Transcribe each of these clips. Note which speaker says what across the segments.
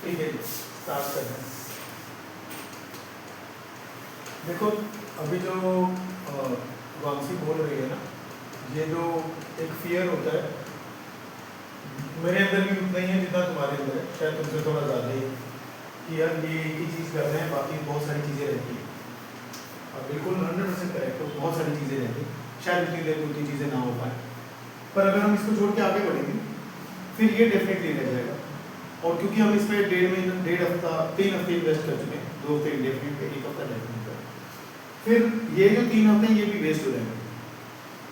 Speaker 1: ठीक है, स्टार्ट करते हैं। देखो अभी जो वांसी बोल रही है ना, ये जो एक फियर होता है, मेरे अंदर भी उतना ही है जितना तुम्हारे अंदर है, शायद तुमसे थोड़ा ज़्यादा ही, कि यार ये एक ही चीज़ कर रहे हैं, बाकी बहुत सारी चीज़ें रहती हैं। और बिल्कुल 100% करेक्ट, तो बहुत सारी चीज़ें रहती हैं, शायद उतनी देर में उतनी चीज़ें ना हो पाए, पर अगर हम इसको छोड़ के आगे बढ़ेंगे फिर ये डेफिनेटली रह जाएगा। और क्योंकि हम इस पर 1.5 हफ्ता 3 हफ्ते इन्वेस्ट कर चुके हैं, 2 हफ्ते इंडेफिनिट पे, 1 हफ्ता डेफिनेट पे, फिर ये जो 3 हफ्ते ये भी वेस्ट हो जाएंगे।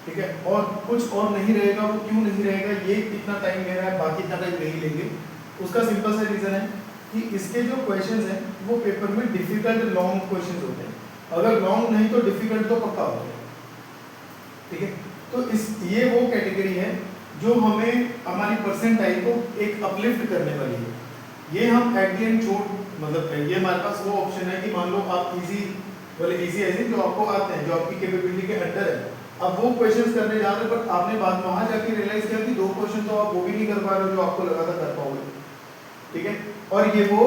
Speaker 1: ठीक है, और कुछ और नहीं रहेगा। वो क्यों नहीं रहेगा, ये इतना टाइम ले रहा है, बाकी इतना टाइम नहीं लेंगे, उसका सिंपल सा रीज़न है कि इसके जो क्वेश्चंस हैं वो पेपर में डिफिकल्ट लॉन्ग क्वेश्चंस होते हैं। अगर लॉन्ग नहीं तो डिफिकल्ट तो पक्का होता है। ठीक है, तो इस ये वो कैटेगरी है जो हमें हमारी परसेंटाइल को एक अपलिफ्ट करने वाली है। ये हम एट द एंड छोड़, मतलब ये हमारे पास वो ऑप्शन है कि मान लो आप इजी वाले, इजी ऐसे जो आपको आते हैं, जो आपकी कैपेबिलिटी के अंडर है, अब वो क्वेश्चंस करने जा रहे हो, बट आपने बाद में वहां जाके रियलाइज किया कि 2 क्वेश्चन तो आप वो भी नहीं कर पा रहे हो जो आपको लगा था कर पाओगे। ठीक है, और ये वो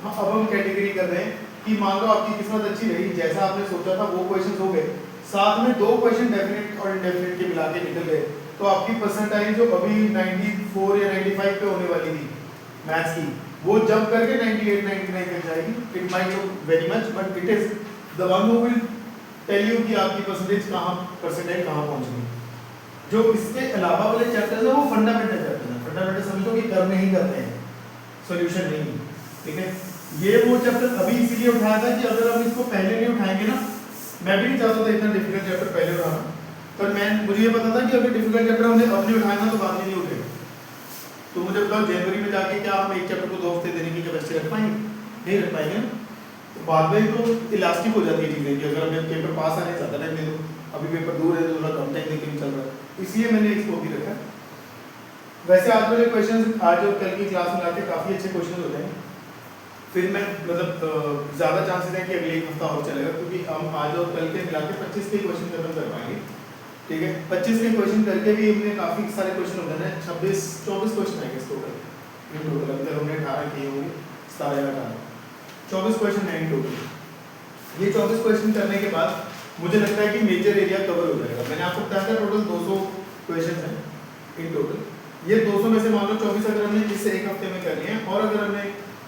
Speaker 1: अब हम कैटेगरी कर रहे हैं कि मान लो आपकी किस्मत अच्छी रही, जैसा आपने सोचा था वो क्वेश्चन हो गए, साथ में 2 क्वेश्चन डेफिनेट और इनडेफिनेट के मिला के निकल गए, तो आपकी परसेंटाइल जो अभी 94 या 95 पे होने वाली थी मैथ्स की, वो जंप करके 98 99 तक जाएगी। It might look very much, but it is the one who will tell you कि आपकी परसेंटाइल कहाँ पहुंच गई। जो इसके अलावा वाले चैप्टर्स है वो फंडामेंटल चैप्टर्स हैं। फंडामेंटल समझो कि करने ही करते हैं, सॉल्यूशन नहीं। ठीक है, ये वो चैप्टर अभी इसीलिए उठाया था कि अगर हम इसको पहले नहीं उठाएंगे ना, मैं भी नहीं चाहता था इतना डिफिकल्ट चैप्टर पहले उठाना, पर मुझे ये पता था कि अगर डिफिकल्ट चैप्टर हमने अब नहीं उठाया ना तो बाद में नहीं उठेगा। तो मुझे बताओ जनवरी में जाके क्या हम एक चैप्टर को 2 हफ्ते देने की कैपेसिटी रख पाएंगे? नहीं रख पाएंगे ना। तो बाद में तो इलास्टिक हो जाती है चीज़ें कि अगर हमें पेपर पास आने ज़्यादा टाइम दे दो, अभी पेपर दूर है तो थोड़ा कम टाइम देके भी चल रहा है, इसलिए मैंने इसको भी रखा। वैसे आज वाले क्वेश्चन आज और कल की क्लास में लाके काफ़ी अच्छे क्वेश्चन होते हैं। फिर मैं मतलब ज़्यादा चांसेस है कि अगले एक हफ्ता और चलेगा, क्योंकि हम आज और कल के मिला के 25 के क्वेश्चन खत्म कर पाएंगे। ठीक है, 25 के क्वेश्चन करके भी हमने काफ़ी सारे क्वेश्चन हो गए हैं, 24 क्वेश्चन आएंगे टोटल। इन टोटल अभी तक हमने 18 किए होंगे, 17 या 18, 24 क्वेश्चन है इन टोटल। ये 24 क्वेश्चन करने के बाद मुझे लगता है कि मेजर एरिया कवर हो जाएगा। मैंने आपको बताया था टोटल 200 क्वेश्चन हैं इन टोटल। ये 200 में से मान लो 24 अगर हमने इससे एक हफ्ते में कर लिए हैं, और अगर हमने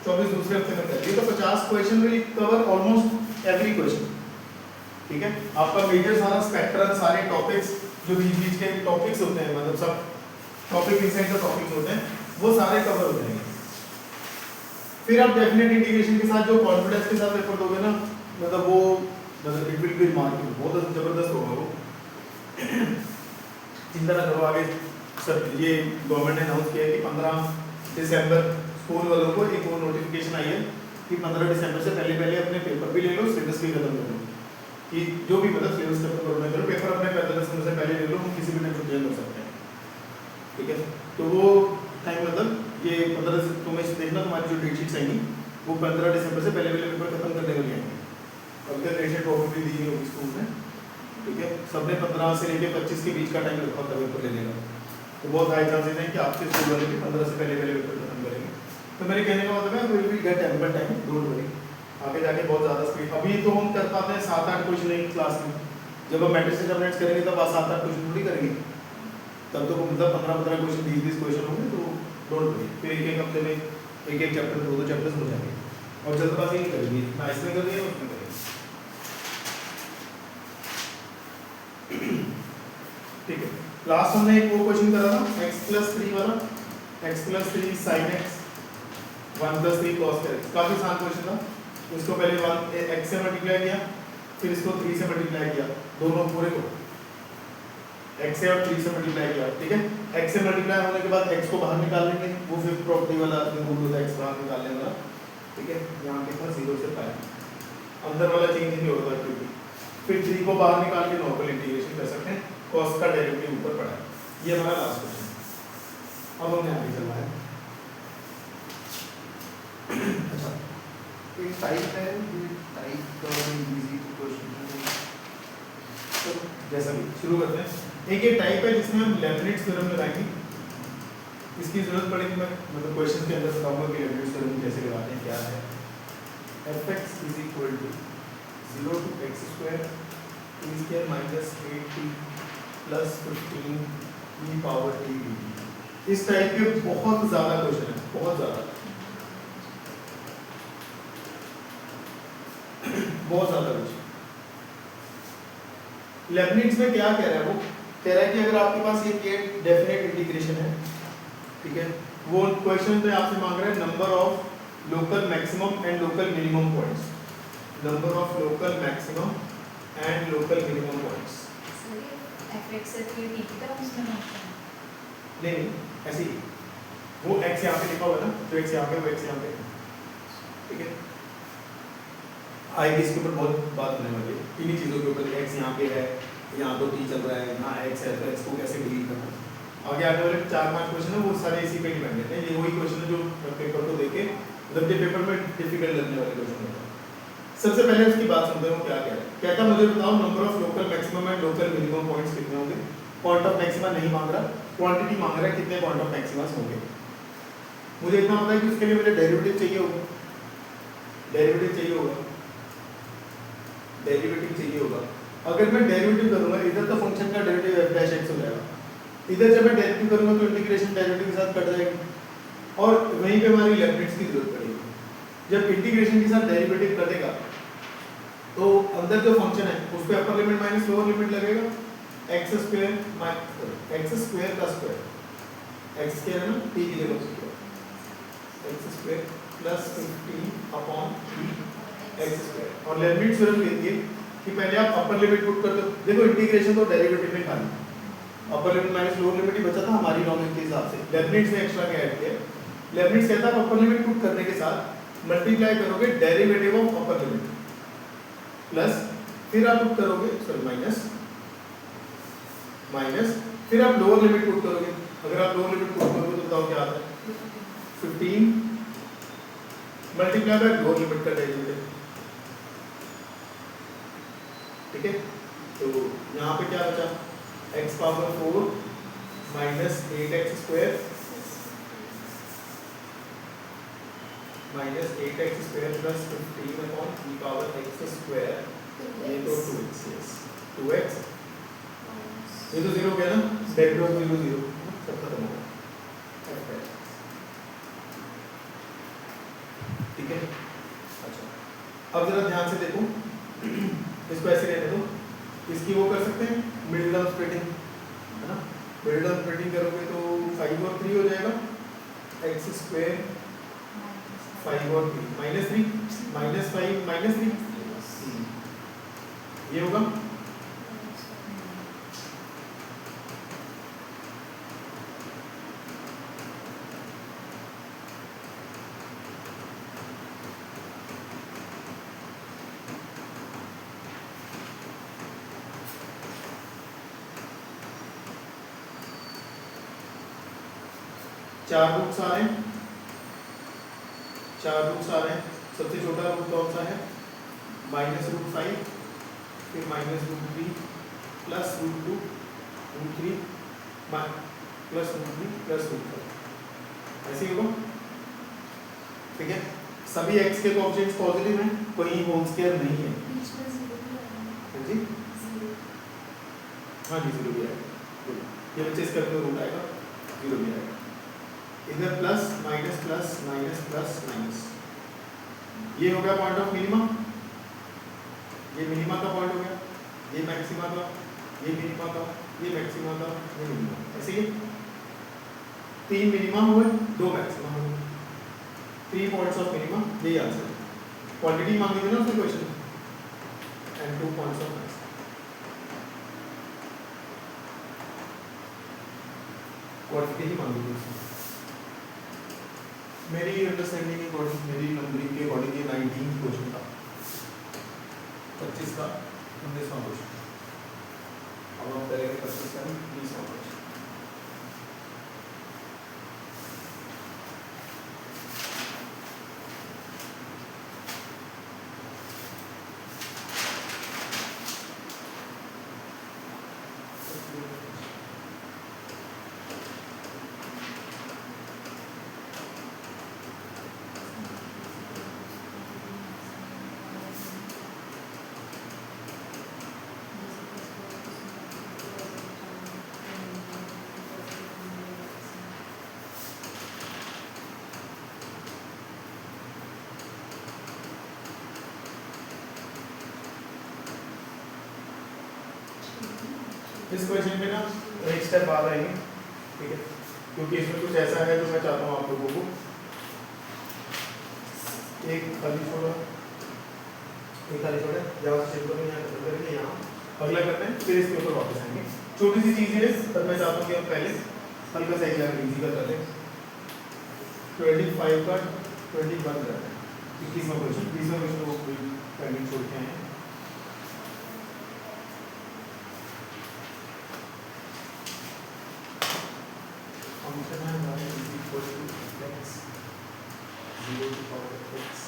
Speaker 1: 24 दूसरे हफ्ते में कर लिए, तो 50 question will cover almost every question. ठीक है, आपका मेजर सारा स्पेक्ट्रम, सारे टॉपिक्स जो बीच बीच के टॉपिक्स होते हैं, मतलब सब टॉपिक इनसाइड द टॉपिक्स होते हैं, वो सारे कवर हो जाएंगे। फिर आप डेफिनेट इंटीग्रेशन के साथ जो कॉन्फिडेंस के साथ पेपर दोगे ना, मतलब वो मतलब इट विल बी मार्केट बहुत जबरदस्त होगा वो। चिंता ना करो, आगे सर ये गवर्नमेंट ने अनाउंस किया है कि 15 दिसंबर स्कूल वालों को एक और नोटिफिकेशन आई है कि 15 दिसंबर से पहले अपने पेपर भी ले लो, सिलेबस भी खत्म कर लो, कि जो भी मतलब सिलेबस खत्म करो, पेपर अपने 15 दिसंबर से पहले ले लो, हम किसी भी टाइम छुट्टियाँ कर सकते हैं। ठीक है, तो वो टाइम मतलब ये 15 तुम्हें देखना, तुम्हारी जो डेट शीट्स आएंगी वो 15 दिसंबर से पहले पेपर खत्म करने वाली आएंगे। अब तक रेशेड प्रॉपर्टी दी होगी स्कूल में। ठीक है, सबने 15 से लेकर 25 के बीच का टाइम रखा था पेपर लेने का, तो बहुत हाई चांसेस हैं कि आपके स्कूल वाले भी 15 से पहले पेपर खत्म करेंगे। तो मेरे कहने का मतलब है will be get ample time, don't worry. आगे जाके बहुत ज़्यादा स्पीड, अभी तो हम कर पाते हैं 7-8 क्वेश्चन एक क्लास में, जब हम मैट्रिक्स एग्जामिनेट्स करेंगे तब 7-8 क्वेश्चन थोड़ी करेंगे, तब तो मतलब 15-15 क्वेश्चन 20-20 क्वेश्चन होंगे, तो डोंट वरी। फिर एक हफ्ते में एक चैप्टर 2-2 चैप्टर्स हो जाएंगे, और जल्दबाजी नहीं करेंगे, ना इसमें कर दिया उसमें करेंगे। ठीक है, लास्ट हमने एक वो क्वेश्चन करा था x+3 वाला, x+3 sin x 1+3 cos x, काफी आसान क्वेश्चन था। इसको पहले x से मल्टीप्लाई किया, फिर इसको 3 से मल्टीप्लाई किया, दोनों पूरे को x से और 3 से मल्टीप्लाई किया। ठीक है, x से मल्टीप्लाई होने के बाद x को बाहर निकाल लेंगे, वो फिफ्थ प्रॉपर्टी वाला रूल होता है x बाहर निकालने वाला। ठीक है, यहाँ के पास 0 से पाए अंदर वाला चेंज नहीं होता, क्योंकि फिर 3 को बाहर निकाल के नॉर्मल इंटीग्रेशन कर सकते हैं, cos का डेरिवेटिव ऊपर पड़ा है। ये हमारा लास्ट क्वेश्चन। अब हमने आगे चलना है। अच्छा,
Speaker 2: एक टाइप है, टाइप का इजी क्वेश्चन,
Speaker 1: तो जैसा भी शुरू करते हैं। एक ये टाइप है जिसमें हम लेबनिट्ज़ थ्योरम लगाएंगे। इसकी जरूरत पड़ेगी मैं मतलब क्वेश्चन के अंदर बताऊंगा कि लिमिट्स थ्योरम कैसे लगाते हैं, क्या है। fx is equal to 0 to x square t square minus 8t plus 15 e power t dt। इस टाइप के बहुत ज़्यादा क्वेश्चन है, बहुत ज़्यादा बहुत ज़्यादा क्वेश्चन। लेबनिट्ज में क्या कह रहा है, वो कह रहा है कि अगर आपके पास ये डेफिनेट इंटीग्रेशन है, ठीक है, वो क्वेश्चन में आपसे मांग रहा है number of local maximum and local minimum points, number of local maximum and local minimum points. नहीं ऐसे ही वो x यहाँ पे लिखा हुआ है ना, जो x यहाँ पे वो x यहाँ पे, ठीक है। आएगी इसके ऊपर बहुत बात होने वाली है इन्हीं चीज़ों के ऊपर, x यहाँ पे है, यहाँ तो t चल रहा है, यहाँ x है, तो x को कैसे डिलीट करना है। आगे आने वाले 4-5 क्वेश्चन है वो सारे इसी पे डिपेंडेंट है। ये वही क्वेश्चन है जो पेपर को देके मतलब के पेपर में डिफिकल्ट लगने वाले क्वेश्चन होते हैं। सबसे पहले उसकी बात सुनते हैं वो क्या कह रहा है। कहता मुझे बताओ number of local maximum and local minimum points कितने होंगे। पॉइंट ऑफ मैक्सिमा नहीं मांग रहा, क्वांटिटी मांग रहा है कितने पॉइंट ऑफ मैक्सिमस होंगे। मुझे इतना पता है कि उसके लिए मुझे डेरिवेटिव चाहिए होगा, डेरिवेटिव चाहिए होगा, डेरिवेटिव चाहिए होगा। अगर मैं डेरिवेटिव करूंगा इधर तो फंक्शन का डेरिवेटिव f डैश x हो जाएगा, इधर जब मैं डेरिवेटिव करूंगा तो इंटीग्रेशन डेरिवेटिव के साथ कट जाएगी और वहीं पे हमारी लिमिट्स की जरूरत पड़ेगी। जब इंटीग्रेशन के साथ डेरिवेटिव कटेगा तो अंदर जो फंक्शन है उस पे अपर लिमिट माइनस लोअर लिमिट लगेगा, x स्क्वायर का स्क्वायर, x स्क्वायर है ना t की जगह x square plus 15 upon x square. और लिमिट सिर्फ कहती है कि पहले आप अपर लिमिट पुट कर दो। देखो इंटीग्रेशन तो डेरिवेटिव में खाली upper limit minus lower limit ही बचा था हमारी लॉजिक के हिसाब से। लेबनिट्ज ने एक्स्ट्रा क्या ऐड किया, लेबनिट्ज कहता है अपर लिमिट पुट करने के साथ मल्टीप्लाई करोगे derivative of upper limit plus फिर आप पुट करोगे सॉरी माइनस फिर आप लोअर लिमिट पुट करोगे। अगर आप लोअर लिमिट पुट करोगे तो बताओ क्या आता है, 15 मल्टीप्लाई बाय लोअर लिमिट का डेरिवेटिव, ठीक है। तो यहाँ पे क्या बचा, x power 4 minus 8x square minus 8x square plus 15 upon e power x square, ये तो 2x, यस 2x, ये तो 0 हो गया ना, डेरिवेटिव ऑफ 0 0 सब खत्म हो गया, ठीक है। अच्छा अब जरा ध्यान से देखो, इसको ऐसे रहने दो, इसकी वो कर सकते हैं मिडिल टर्म स्प्लिटिंग, है ना। मिडिल टर्म स्प्लिटिंग करोगे तो 5 और 3 हो जाएगा, x स्क्वायर 5 और 3 माइनस 3 माइनस 5 माइनस 3 ये होगा। चार रूट्स आ रहे हैं, सबसे छोटा रूट कौन सा है, -√5 फिर -√3 प्लस √2 √3 प्लस √3 प्लस √5 ऐसे ही होगा, ठीक है। सभी x के कोएफिशिएंट्स पॉजिटिव हैं, कोई होल स्क्वायर नहीं है, जी हाँ जी 0 भी आएगा, ये बच्चे इसका रूट आएगा 0 भी आएगा। इधर plus minus plus minus plus minus, ये हो गया पॉइंट ऑफ मिनिमम, ये मिनिमा का पॉइंट हो गया, ये मैक्सिमा का, ये मिनिमा का, ये मैक्सिमा का, ये मिनिमा, ऐसे ही 3 मिनिमा हुए 2 मैक्सिमा हुए, 3 पॉइंट्स ऑफ मिनिमा, यही आंसर है। क्वांटिटी मांगी थी ना उसने question, and 2 points of maxima, quantity ही मांगी थी उसने। मेरी अंडरस्टैंडिंग के अकॉर्डिंग, मेरी नंबरिंग के अकॉर्डिंग ये 19 क्वेश्चन था, 25 का 19वां क्वेश्चन। अब हम करेंगे 25 का 20वां क्वेश्चन। इस क्वेश्चन में ना एक स्टेप बाद आएंगे, ठीक है, क्योंकि इसमें कुछ ऐसा है जो मैं चाहता हूँ आप लोगों को एक खाली छोड़ा यहाँ से शेप करेंगे, यहाँ खत्म करेंगे, यहाँ अगला करते हैं, फिर इसके ऊपर वापस आएंगे। छोटी सी चीज़ है पर मैं चाहता हूँ कि हम पहले हल्का सा एग्जाम इजी का कर लें। 25 का 21 करते हैं, 21वां क्वेश्चन, 20वां क्वेश्चन वो कोई पेंडिंग छोड़ के आए हैं। फंक्शन है हमारे equal to x 0 to power x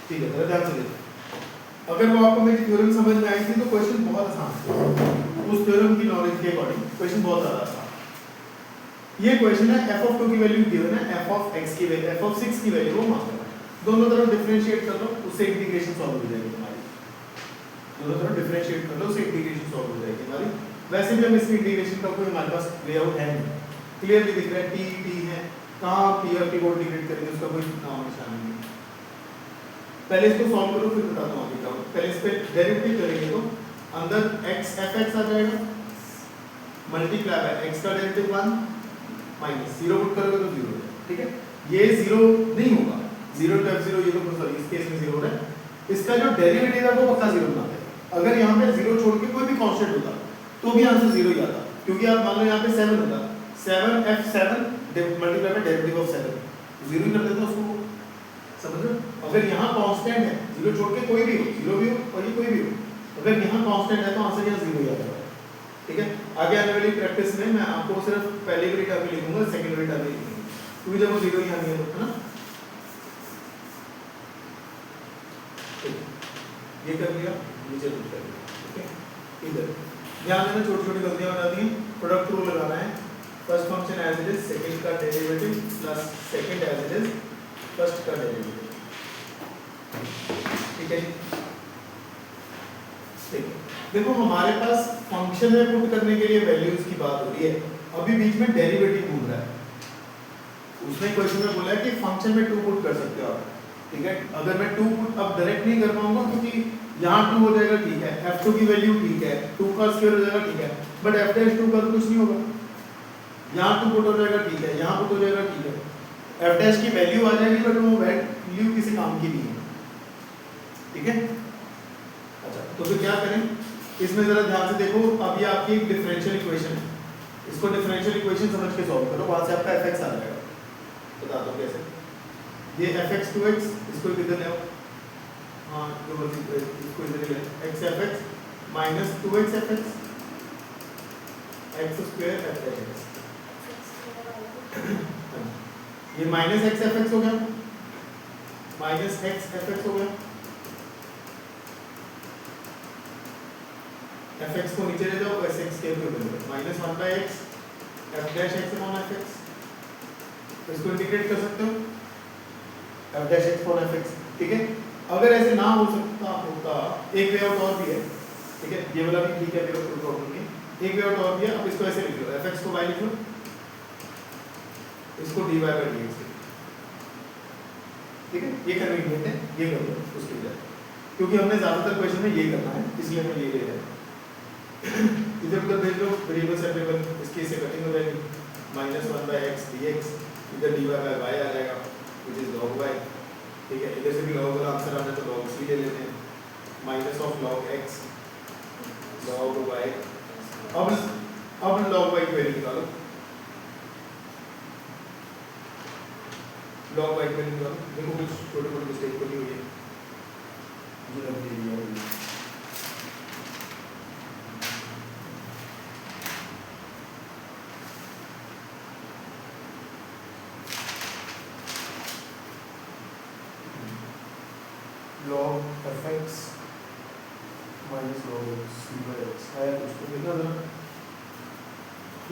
Speaker 1: ठीक है, जरा ध्यान से देखो। अगर वो आपको मेरी थ्योरम समझ में आई थी तो क्वेश्चन बहुत आसान है, उस थ्योरम की नॉलेज के अकॉर्डिंग क्वेश्चन बहुत ज़्यादा आसान है। ये क्वेश्चन है f ऑफ 2 की वैल्यू गिवन है, f ऑफ x की वैल्यू, f ऑफ 6 की वैल्यू वो मांग रहा है। दोनों तरफ डिफरेंशिएट कर लो, उससे इंटीग्रेशन सॉल्व हो जाएगी तुम्हारी। दोनों तरफ डिफरेंशिएट कर लो, उससे इंटीग्रेशन सॉल्व हो जाएगी हमारी। वैसे भी हम इसकी इंटीग्रेशन का कोई हमारे पास लेआउट है नहीं, क्लियरली दिख रहा है t t है, कहाँ p और t को इंटीग्रेट करेंगे उसका कोई नाम निशान नहीं है। पहले इसको सॉल्व करो फिर बताता हूँ आगे क्या होगा। पहले इस पे डेरिवेटिव करेंगे तो अंदर x fx आ जाएगा, मल्टीप्लाई बाय x का डेरिवेटिव 1 माइनस 0 पुट करोगे तो 0 हो जाएगा, ठीक है। ये 0 नहीं होगा, 0 to f0 ये तो सॉरी इस केस में 0 हो रहा है। इसका जो डेरिवेटिव है वो पक्का 0 बना देगा। अगर यहाँ पे 0 छोड़ के कोई भी कांस्टेंट होता तो भी आंसर 0 ही आता, क्योंकि आप मान लो यहाँ पे 7 होता, 7f7 multiply by derivative of 7 0 ही कर देता उसको, समझ लो। अगर यहाँ कांस्टेंट है, 0 छोड़ के कोई भी हो, 0 भी हो और ये कोई भी हो, अगर यहाँ कांस्टेंट है तो आंसर यहाँ 0 ही आ जाएगा, ठीक है। आगे आने वाली प्रैक्टिस में मैं आपको सिर्फ पहले वाली टर्म लिखूंगा, सेकंड वाली टर्म लिखूंगा, क्योंकि जब वो 0 यहाँ नहीं होता ना। ये कर लिया, नीचे कुछ कर लिया, ठीक है। इधर ध्यान देना, छोटी छोटी गलतियां हो जाती हैं। प्रोडक्ट रूल लगाना है, first function as it is, second का derivative plus second as it is first का डेरिवेटिव, ठीक है। ठीक, देखो हमारे पास फंक्शन में पुट करने के लिए वैल्यूज की बात हो रही है, अभी बीच में डेरिवेटिव पूछ रहा है। उसने क्वेश्चन में बोला है कि फंक्शन में 2 पुट कर सकते हो आप, ठीक है। अगर मैं 2 पुट अब डायरेक्ट नहीं कर पाऊंगा क्योंकि यहाँ 2 हो जाएगा, ठीक है, f2 की वैल्यू ठीक है, 2 का स्क्वायर हो जाएगा, ठीक है, बट f'2 का तो कुछ नहीं होगा। यहाँ 2 पुट हो जाएगा, ठीक है, यहाँ पुट हो जाएगा, ठीक है, f' की वैल्यू आ जाएगी बट वो वैल्यू किसी काम की नहीं है, ठीक है। अच्छा, तो फिर क्या करें, इसमें जरा ध्यान से देखो। अब ये आपकी एक डिफरेंशियल इक्वेशन है, इसको डिफरेंशियल इक्वेशन समझ के सॉल्व करो, वहां से आपका fx आ जाएगा। बता दो कैसे। ये fx 2x, इसको किधर ले आओ, हाँ जो बोलते हैं इसको इधर ले, x fx minus 2x fx x square fx, ये माइनस x fx हो गया, माइनस x fx हो गया, fx को नीचे ले जाओ, sx के ऊपर ले जाओ, माइनस 1/x f'(x upon fx), इसको इंटीग्रेट कर सकते हो f'(x upon fx), ठीक है। अगर ऐसे ना हो सकता होता, एक वे आउट और भी है, ठीक है, ये वाला भी ठीक है, मेरा कोई प्रॉब्लम नहीं, एक वे आउट और भी है। अब इसको ऐसे लिख लो, fx को y लिख लो, इसको dy/dx, ठीक है, ये कन्वीनियंट है, ये कर लो उसके लिए, क्योंकि हमने ज्यादातर क्वेश्चन में ये करना है इसलिए मैं ये ले रहा हूं। इधर उधर भेज लो, वेरिएबल सेपरेबल, इसकी से कटिंग हो जाएगी, माइनस 1/x dx, इधर dy by y आ जाएगा विच इज log y, ठीक है। इधर से भी log वाला आंसर आना तो log c ले लेते हैं, minus of log x log y। अब log y की वैल्यू निकालो, log y की वैल्यू निकालो। देखो कुछ छोटे मोटे मिस्टेक तो नहीं हुई है, जो लग रही है log fx minus log c/x आया, तो उसको देखना जरा,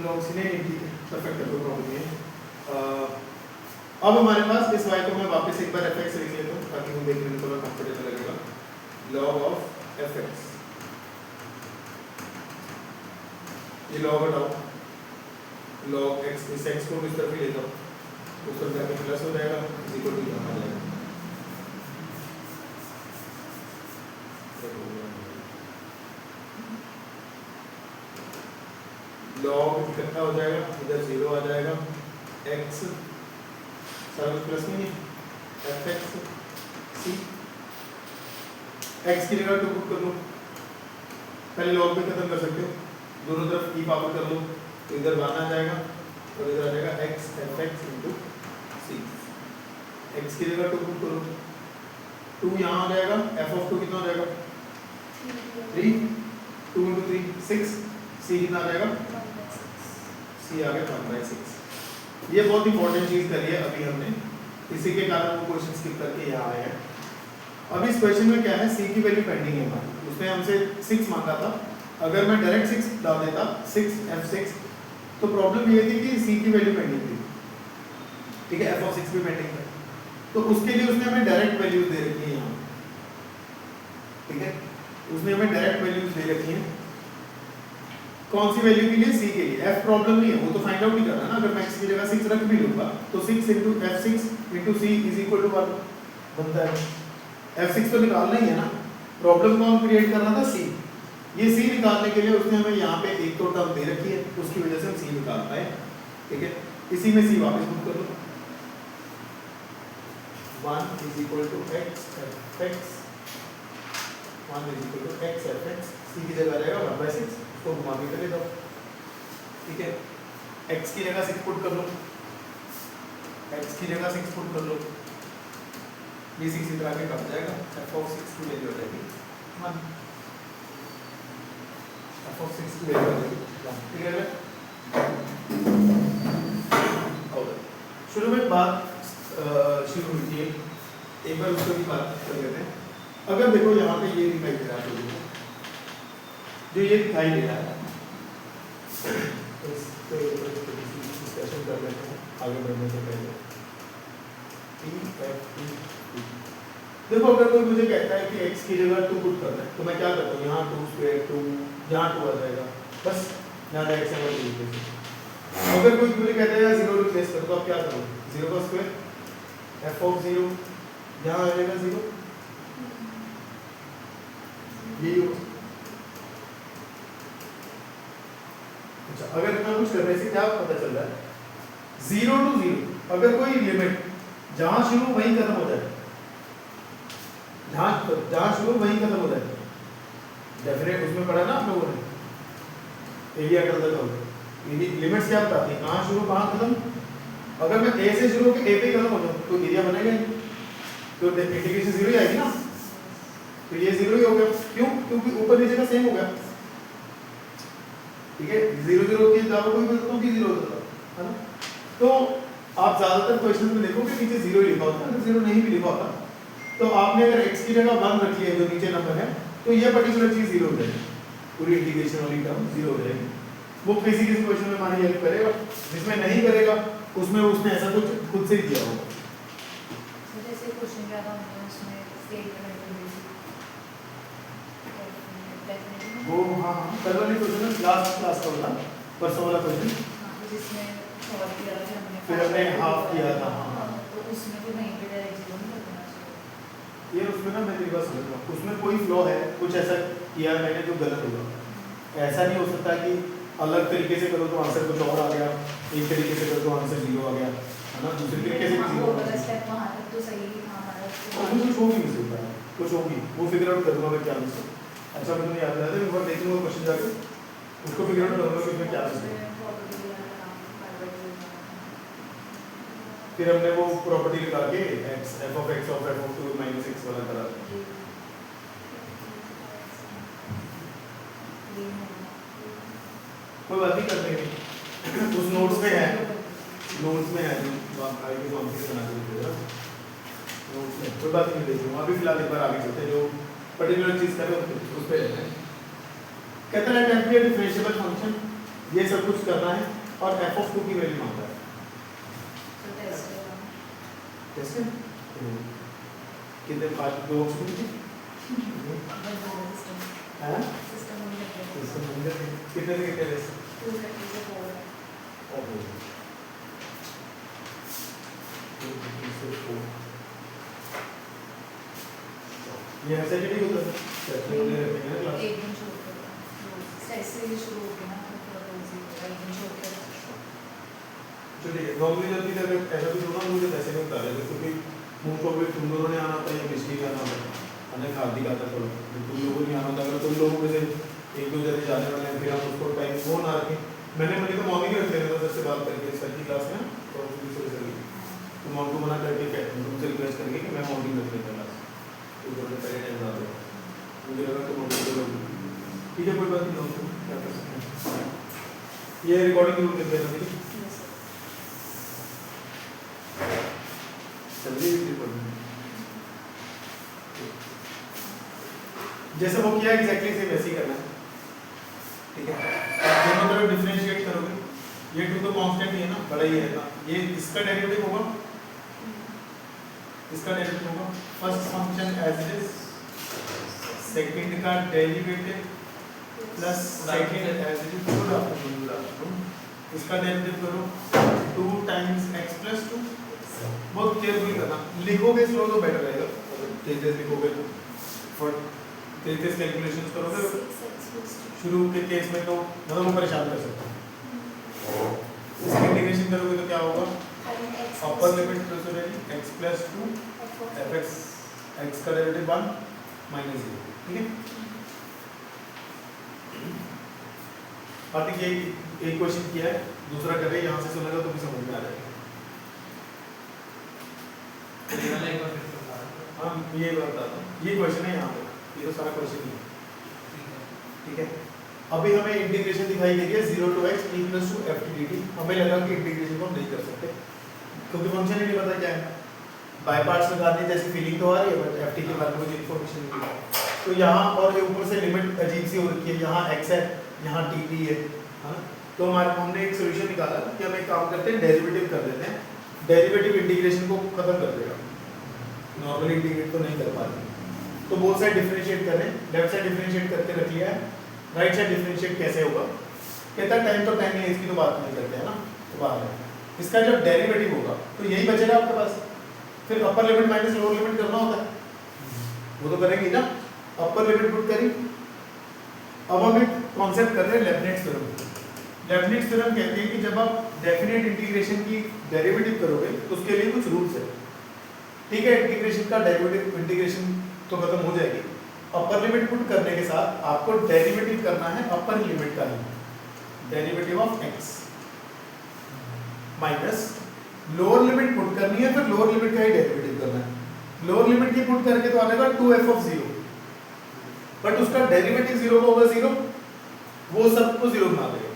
Speaker 1: log c नहीं, ठीक है, परफेक्ट है, कोई प्रॉब्लम नहीं है। अब हमारे पास इस y को मैं वापस एक बार fx लिख लेता हूँ ताकि वो देखने में थोड़ा कंफर्टेबल लगेगा। log ऑफ एफ एक्स, ये लॉग हटाओ, log x, इस x को इस तरफ ही ले जाओ, उस तरफ जाके प्लस हो जाएगा, इज इक्वल टू यहाँ आ जाएगा। log इकट्ठा हो जाएगा, इधर 0 आ जाएगा, x सारा कुछ प्लस में नहीं, एफ एक्स सी, x की जगह टू पुट कर लो, पहले log में खत्म कर सकते हो, दोनों तरफ e पावर कर लो, तो इधर 1 आ जाएगा और इधर आ जाएगा x एफ एक्स इंटू सी, x की जगह टू पुट करो, 2 यहाँ आ जाएगा, f ऑफ 2 कितना हो जाएगा 3, 2 इंटू 3 6, c कितना आ जाएगा, c आ गया 1/6। ये बहुत इंपॉर्टेंट चीज करी है अभी हमने, इसी के कारण वो क्वेश्चन स्किप करके यहाँ आए हैं। अब इस क्वेश्चन में क्या है, c की वैल्यू पेंडिंग है हमारी, उसने हमसे 6 मांगा था, अगर मैं डायरेक्ट 6 डाल देता 6 f6, तो प्रॉब्लम ये थी कि c की वैल्यू पेंडिंग थी, ठीक है, f ऑफ 6 भी पेंडिंग था, तो उसके लिए उसने हमें डायरेक्ट वैल्यूज दे रखी है यहाँ, ठीक है, उसने हमें डायरेक्ट वैल्यूज दे रखी हैं, कौन सी वैल्यू के लिए, c के लिए, f प्रॉब्लम नहीं है, वो तो फाइंड आउट ही करना है ना, अगर मैं x की जगह 6 रख भी लूंगा तो 6 into f6 into c is equal to 1 बनता है, f6 तो निकालना ही है ना, प्रॉब्लम कौन क्रिएट कर रहा था, c, ये c निकालने के लिए उसने हमें यहाँ पे एक तो टर्म दे रखी है, उसकी वजह से हम c निकाल पाए, ठीक है, इसी में c वापस पुट कर लो, 1 is equal to x f(x), 1 is equal to x f(x), c की जगह आ जाएगा 1/6, तो घुमा के ले दो, ठीक है, x की जगह 6 पुट कर लो, x की जगह 6 पुट कर लो, ये 6 इधर आके कट जाएगा, f ऑफ 6 की वैल्यू आ जाएगी 1, f ऑफ 6 की वैल्यू आ जाएगी 1, ठीक है। और शुरू में बात शुरू हुई थी, एक बार उसको भी बात कर लेते हैं। अगर देखो यहाँ पे ये दिखाई दे रहा है, जो ये दिखाई दे रहा है, इस पे डिस्कशन कर लेते हैं आगे बढ़ने से पहले। देखो अगर कोई मुझे कहता है कि x की जगह 2 पुट करना है, तो मैं क्या करता हूँ, यहाँ 2 स्क्वायर 2, यहाँ 2 आ जाएगा, बस ज़्यादा x है और 2। अगर कोई मुझे कहता है 0 रिप्लेस कर, तो आप क्या करो, 0 का स्क्वायर, f ऑफ 0 यहाँ आ जाएगा 0, यही होगा। अच्छा, अगर इतना कुछ करने से क्या पता चल रहा है, 0 to 0, अगर कोई लिमिट जहां शुरू वहीं खत्म हो जाए, जहां शुरू वहीं खत्म हो जाए, डेफिनेट उसमें पढ़ा ना आप लोगों ने, एरिया कर देता हूँ, लिमिट्स क्या बताती है, कहाँ शुरू कहाँ खत्म। अगर मैं ए से शुरू होकर ए पे खत्म हो जाऊँ तो एरिया बनेगा ही, तो इंटीग्रेशन 0 ही आएगी ना, तो ये 0 ही हो गया, क्यों, क्योंकि ऊपर नीचे का सेम हो गया, ठीक है, 0 0 के जगह कोई तो भी 0 होता है ना। तो आप ज्यादातर क्वेश्चन में देखोगे नीचे 0 ही लिखा होता है, अगर 0 नहीं भी लिखा होता तो आपने अगर x की जगह 1 रखी है जो नीचे नंबर है, तो ये पर्टिकुलर चीज 0 हो जाएगी, पूरी इंटीग्रेशन वाली टर्म 0 हो जाएगी। वो किसी किसी क्वेश्चन में मानी हेल्प करेगा, जिसमें नहीं करेगा उसमें उसने ऐसा कुछ खुद से ही दिया होगा।
Speaker 3: जैसे क्वेश्चन क्या था उसमें स्टेटमेंट
Speaker 1: वो हाँ कल वाले क्वेश्चन लास्ट क्लास का होता, परसों वाला क्वेश्चन
Speaker 3: जिसमें सॉल्व किया था
Speaker 1: फिर हमने हाफ किया था, हाँ
Speaker 3: तो उसमें तो नहीं पे डायरेक्ट जीरो नहीं करना चाहिए।
Speaker 1: ये उसमें ना मैं तेरी बात समझ रहा हूँ, उसमें कोई फ्लॉ है, कुछ ऐसा किया मैंने जो गलत होगा, ऐसा नहीं हो सकता कि अलग तरीके से करो तो आंसर कुछ और आ गया, एक तरीके से करो तो आंसर 0 आ गया, है ना, दूसरे तरीके से भी 0 आ गया,
Speaker 3: स्टेप वहां तक तो सही था हमारा,
Speaker 1: अभी कुछ होगी मिस्टेक, कुछ होगी, वो फिगर आउट करूँगा मैं क्या मिस्टेक। अच्छा मैं तुम्हें याद दिलाया था, एक बार देख लूँगा क्वेश्चन जाके, उसको फिगर आउट करूँगा कि उसमें क्या मिस्टेक। फिर हमने वो प्रॉपर्टी लगा के x f of x of f of 2 minus x वाला करा, कोई बात नहीं करते हैं, उस नोट्स में है, नोट्स में है जो आगे जो हमसे बना के देगा नोट्स में, कोई बात नहीं देख लूँगा। अभी फिलहाल एक बार आगे चलते हैं, जो पर्टिकुलर चीज़ करें उस पर रहते हैं। कहते हैं टेम्परेरी डिफरेंशिएबल फंक्शन, ये सब कुछ करना है और f of 2 की वैल्यू मांगता है, कैसे कितने 5 2 ऑप्शन थे, हाँ
Speaker 3: सिस्टम में लग
Speaker 1: तो
Speaker 3: गया
Speaker 1: समझ कितने से कितने लेस
Speaker 3: 230 से 4
Speaker 1: ओहो 2 से 4 ये ऐसे ही नहीं होता कैसे होने रखेंगे ना क्लास
Speaker 3: एक दिन छोड़ कर रोज ऐसे ही शुरू हो गया ना तो थोड़ा रोज ही होगा, एक दिन छोड़ कर
Speaker 1: चलिए नॉर्मली जब भी अगर ऐसा कुछ होगा मुझे ऐसे नहीं बता रहे क्योंकि मोस्ट ऑफ इट तुम दोनों ने आना था या मिस्टी का आना था अनेक हार्दिक आता था तुम लोगों ने आना था अगर तुम लोगों में से एक दो जने जाने वाले हैं फिर हम उसको टाइम वो ना रखें मैंने मैंने तो मॉर्निंग रख लेना था सर से बात करके सर की क्लास में तो फिर से सर तो मैं उनको मना करके कहता हूँ तुमसे रिक्वेस्ट करके कि मैं मॉर्निंग रख लेता क्लास तो थोड़ा पहले टाइम ना दो मुझे लगा तो मॉर्निंग ठीक है कोई बात नहीं हम क्या कर सकते हैं ये रिकॉर्डिंग जरूर कर देना ठीक है चलिए रिकॉर्डिंग जैसे वो किया एग्जैक्टली सेम वैसे ही करना है ठीक है दोनों तरफ डिफरेंशिएट करोगे ये टू तो कांस्टेंट ही है ना बड़ा ही है ना ये इसका डेरिवेटिव होगा इसका डेरिवेटिव होगा first function as it is second का derivative plus second as it is good afternoon इसका डेरिवेटिव करो 2 टाइम्स x प्लस 2 बहुत केयरफुली करना लिखोगे स्लो तो बेटर रहेगा तेज तेज लिखोगे तो फट तेज तेज कैलकुलेशंस करोगे शुरू के केस में तो मतलब वो परेशान कर सकता है इसकी इंटीग्रेशन करोगे तो क्या होगा अपर लिमिट प्लस हो जाएगी x प्लस 2 fx x का डेरिवेटिव 1 माइनस 0 ठीक है बात ये एक क्वेश्चन किया है दूसरा कर रहे हैं यहाँ से सुनेगा तो भी समझ में आ जाएगा हाँ ये बताता हूँ ये क्वेश्चन है यहाँ पे ये तो सारा क्वेश्चन ही है ठीक है अभी हमें इंटीग्रेशन दिखाई दे रही है 0 to x e plus 2 f dt हमें लगा कि इंटीग्रेशन को हम नहीं कर सकते क्योंकि फंक्शन ही नहीं पता क्या है बाय पार्ट्स लगाने जैसी फीलिंग तो आ रही है बट ft के बारे में मुझे इन्फॉर्मेशन नहीं मिला तो यहाँ और ये ऊपर से लिमिट अजीब सी हो रखी है यहाँ x है यहाँ dt है ना तो हमारे हमने एक सोल्यूशन निकाला कि हम एक काम करते हैं डेरिवेटिव कर देते हैं डेरिवेटिव इंटीग्रेशन को खत्म कर देगा नॉर्मली इंटीग्रेट तो नहीं कर पाते तो बोथ साइड डिफरेंशिएट कर रहे हैं लेफ्ट साइड डिफरेंशिएट करके रख लिया है राइट साइड डिफरेंशिएट कैसे होगा कहता है टाइम तो टाइम नहीं है इसकी तो बात नहीं करते हैं ना तो बाहर है इसका जब डेरिवेटिव होगा तो यही बचेगा आपके पास फिर अपर लिमिट माइनस लोअर लिमिट करना होता है वो तो करेंगे ना अपर लिमिट पुट करी अब हम एक कॉन्सेप्ट कर रहे हैं लेबनिट्ज थ्योरम लेबनिट्ज थ्योरम कहते हैं कि जब आप डेफिनेट इंटीग्रेशन की डेरिवेटिव करोगे तो उसके लिए कुछ रूल्स है ठीक है इंटीग्रेशन का डेरिवेटिव इंटीग्रेशन तो खत्म हो जाएगी अपर लिमिट पुट करने के साथ आपको डेरिवेटिव करना है अपर लिमिट का ही derivative of x minus lower limit put करनी है फिर लोअर लिमिट का ही डेरिवेटिव करना है लोअर लिमिट की पुट करके तो आ जाएगा 2f of 0 बट उसका डेरिवेटिव 0 का होगा 0 वो सबको 0 बना देगा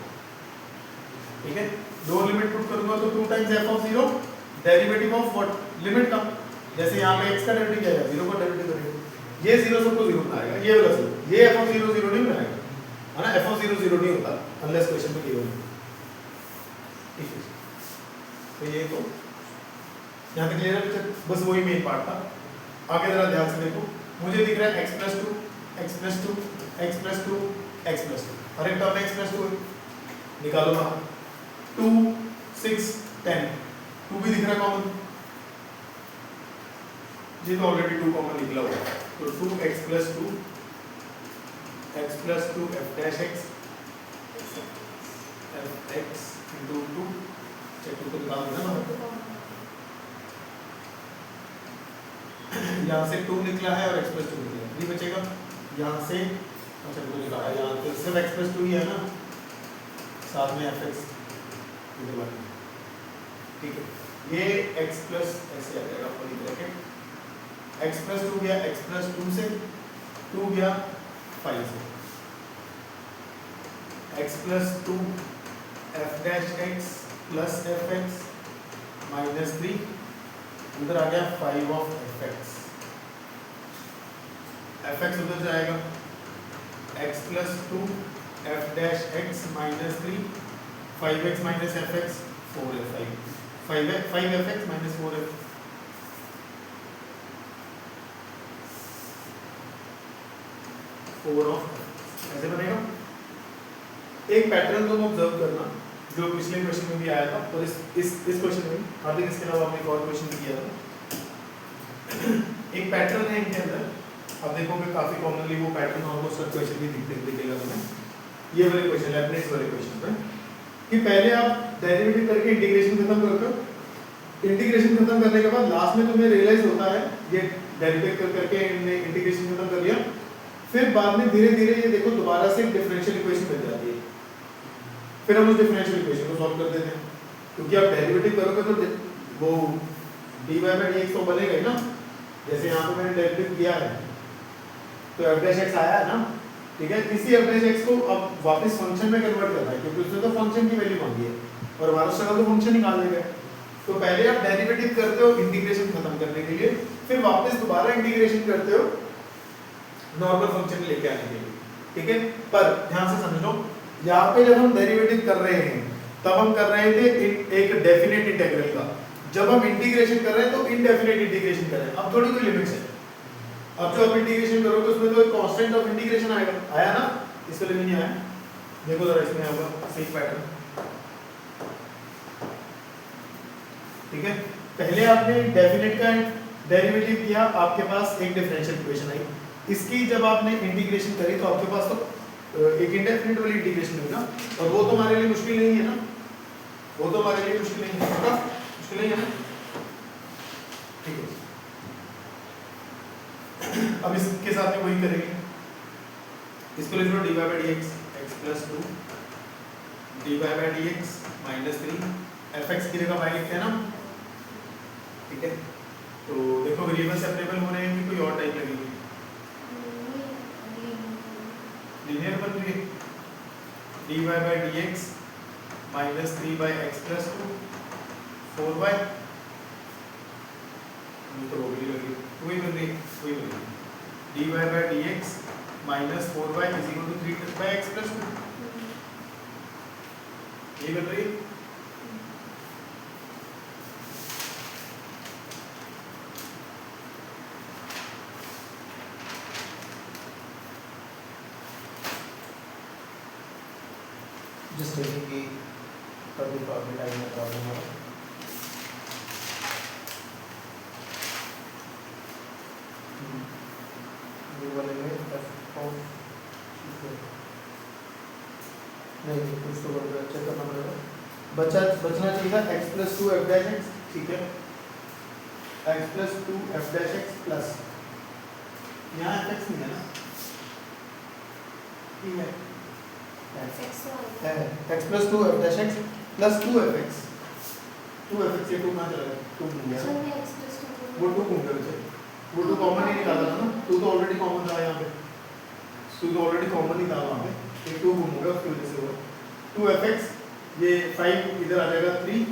Speaker 1: ठीक है लोअर लिमिट पुट करूंगा तो 2 times f of 0 derivative of what limit का जैसे यहाँ पे x का डेरिवेटिव क्या है 0 का डेरिवेटिव करेंगे ये 0 सबको 0 बनाएगा ये वाला 0 ये f of 0 0 नहीं बनाएगा है ना f of 0 0 नहीं होता अनलेस क्वेश्चन में गिवन ठीक है तो ये तो यहाँ तक क्लियर है बस वही मेन पार्ट था आगे जरा ध्यान से देखो मुझे दिख रहा है x plus 2 x plus 2 x plus 2 x plus 2 हर एक टर्म में x plus 2 है निकालो बाहर 2 6 10 2 भी दिख रहा है कॉमन ये तो ऑलरेडी 2 कॉमन निकला हुआ है तो 2x plus 2 x plus 2 f dash x f x into 2 check तो निकाल देना बाहर यहाँ से 2 निकला है और x plus 2 निकला है ये बचेगा यहाँ से अच्छा 2 निकाला है यहाँ तो सिर्फ x plus 2 ही है ना साथ में fx ठीक है ये x plus ऐसे आ जाएगा पूरी ब्रैकेट x plus 2 गया x plus 2 से 2 गया 5 से x plus 2 f dash x plus fx minus 3 उधर आ गया 5 of fx fx उधर जाएगा x plus 2 f dash x minus 3 5x minus fx 5 fx minus 4f 4 of ऐसे बनेगा। एक पैटर्न तुम ऑब्जर्व करना जो पिछले क्वेश्चन में भी आया था और इस क्वेश्चन में हार्दिक इसके अलावा हमने एक और क्वेश्चन भी किया था। एक पैटर्न है इनके अंदर, अब देखोगे काफी कॉमनली वो पैटर्न ऑलमोस्ट सब क्वेश्चन भी दिखेगा तुम्हें। ये वाले क्वेश्चन लेबनिज वाले क्वेश्चन पे कि पहले आप डेरिवेटिव करके इंटीग्रेशन खत्म करते हो, इंटीग्रेशन खत्म करने के बाद लास्ट में तुम्हें रियलाइज होता है ये डेरिवेटिव करके इंटीग्रेशन खत्म कर लिया, फिर बाद में धीरे धीरे ये देखो दोबारा से एक डिफरेंशियल इक्वेशन बन जाती है, फिर हम उस डिफरेंशियल इक्वेशन को सॉल्व कर देते हैं क्योंकि आप डेरिवेटिव करोगे तो वो dy by dx तो बनेगा ही ना। जैसे यहाँ पे मैंने डेरिवेटिव किया है तो f dash x आया है ना, ठीक है। इसी f dash x को अब वापस फंक्शन में कन्वर्ट करना है क्योंकि उसने तो फंक्शन की वैल्यू मांगी है और हमारा स्ट्रगल तो फंक्शन निकाल देगा। तो पहले आप डेरिवेटिव करते हो इंटीग्रेशन खत्म करने के लिए, फिर वापस दोबारा इंटीग्रेशन करते हो नॉर्मल फंक्शन लेके आने के लिए, ठीक है। पर ध्यान से समझ लो, यहाँ पे जब हम डेरिवेटिव कर रहे हैं तब हम कर रहे थे एक डेफिनेट इंटीग्रल का, जब हम इंटीग्रेशन कर रहे हैं तो इनडेफिनेट इंटीग्रेशन कर रहे हैं। अब थोड़ी कोई लिमिट्स है, अब जो आप इंटीग्रेशन करोगे उसमें तो एक कांस्टेंट ऑफ इंटीग्रेशन आएगा, आया ना, इसके लिए नहीं आया। देखो जरा इसमें होगा सेम पैटर्न, ठीक है। पहले आपने डेफिनेट का डेरिवेटिव किया, आपके पास एक डिफरेंशियल इक्वेशन आई, इसकी जब आपने इंटीग्रेशन करी तो आपके पास तो एक इंडेफिनेट वाली इंटीग्रेशन हुई ना, और वो तो हमारे लिए मुश्किल नहीं है ना, वो तो हमारे लिए मुश्किल नहीं है, मुश्किल नहीं है ना, ठीक है। अब इसके साथ में वही करेंगे, इसको लिख लो dy by dx x plus 2 dy by dx minus 3 fx की जगह y लिखते हैं ना, ठीक है। तो देखो वेरिएबल सेपरेबल हो रहे हैं कि कोई और टाइप लगेगी, लीनियर बन रही है। dy by dx minus 3 by x plus 2 4y, तो रोगी लगी वही बन रही, वही बन रही। dy by dx minus 4y is equal to 3 by x plus 2, ये बन रही। जस्ट टेकिंग की कभी प्रॉब्लम टाइम में प्रॉब्लम हो, ये वाले में f ऑफ नहीं कुछ तो चेक करना पड़ेगा, बचना चाहिए था x plus 2 f dash x, ठीक है। x plus 2 f dash x plus यहाँ fx नहीं है ना, ठीक है, x plus 2 f dash x plus 2 fx, 2 fx ये 2 कहाँ चला गया, 2 घूम गया, वो 2 घूम गया मुझे, वो 2 कॉमन ही निकाला था ना, 2 तो ऑलरेडी कॉमन था यहाँ पे, 2 तो ऑलरेडी कॉमन ही था वहाँ पे, एक 2 घूम गया उसकी वजह से हुआ 2 fx, ये 5 इधर आ जाएगा 3,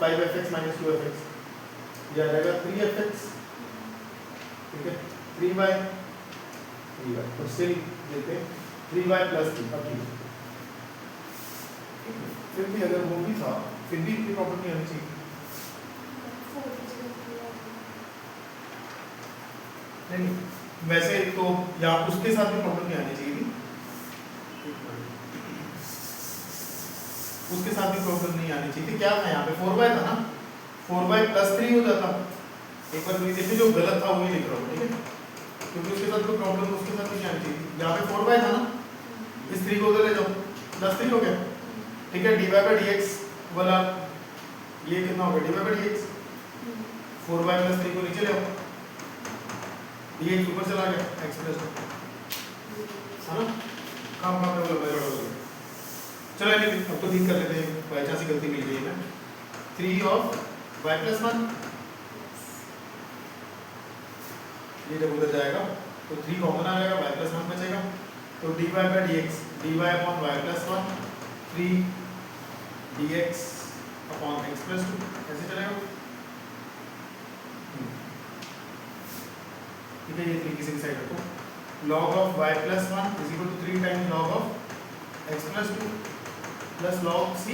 Speaker 1: 5 fx minus 2 fx, ये आ जाएगा 3 fx, ठीक है, 3y, तो स्टिल देते 3y plus 3, अब ठीक है। फिर भी अगर वो भी था फिर भी इतनी प्रॉब्लम नहीं आनी चाहिए, नहीं वैसे तो यहाँ उसके साथ भी प्रॉब्लम नहीं आनी चाहिए थी, उसके साथ भी प्रॉब्लम नहीं आनी चाहिए थी। क्या था यहाँ पे 4y था ना, 4y plus 3 हो जाता, एक बार नहीं देखिए जो गलत था वही लिख रहा हूँ, ठीक है, क्योंकि उसके साथ कोई प्रॉब्लम उसके साथ नहीं आनी चाहिए थी। यहाँ पे 4y था ना, इस 3 को उधर ले जाओ, प्लस 3 हो गया, ठीक है। dy by dx वाला ये कितना होगा, dy by dx 4y plus 3 को नीचे ले आओ, dx ऊपर चला गया, x plus 2 है ना, काम काम में बोला बराबर। चलो नहीं अब तो ठीक कर लेते हैं, बाई चांस ही गलती मिल गई है ना, 3 of y plus 1, ये जब उधर जाएगा तो 3 कॉमन आ जाएगा, y plus 1 बचेगा, तो dy by dx dy upon y plus 1 3 dx upon x plus 2 ऐसे चलेगा, ठीक है। ये 3 किसी साइड रखो, log of y plus 1 is equal to 3 times log of x plus 2 plus log c।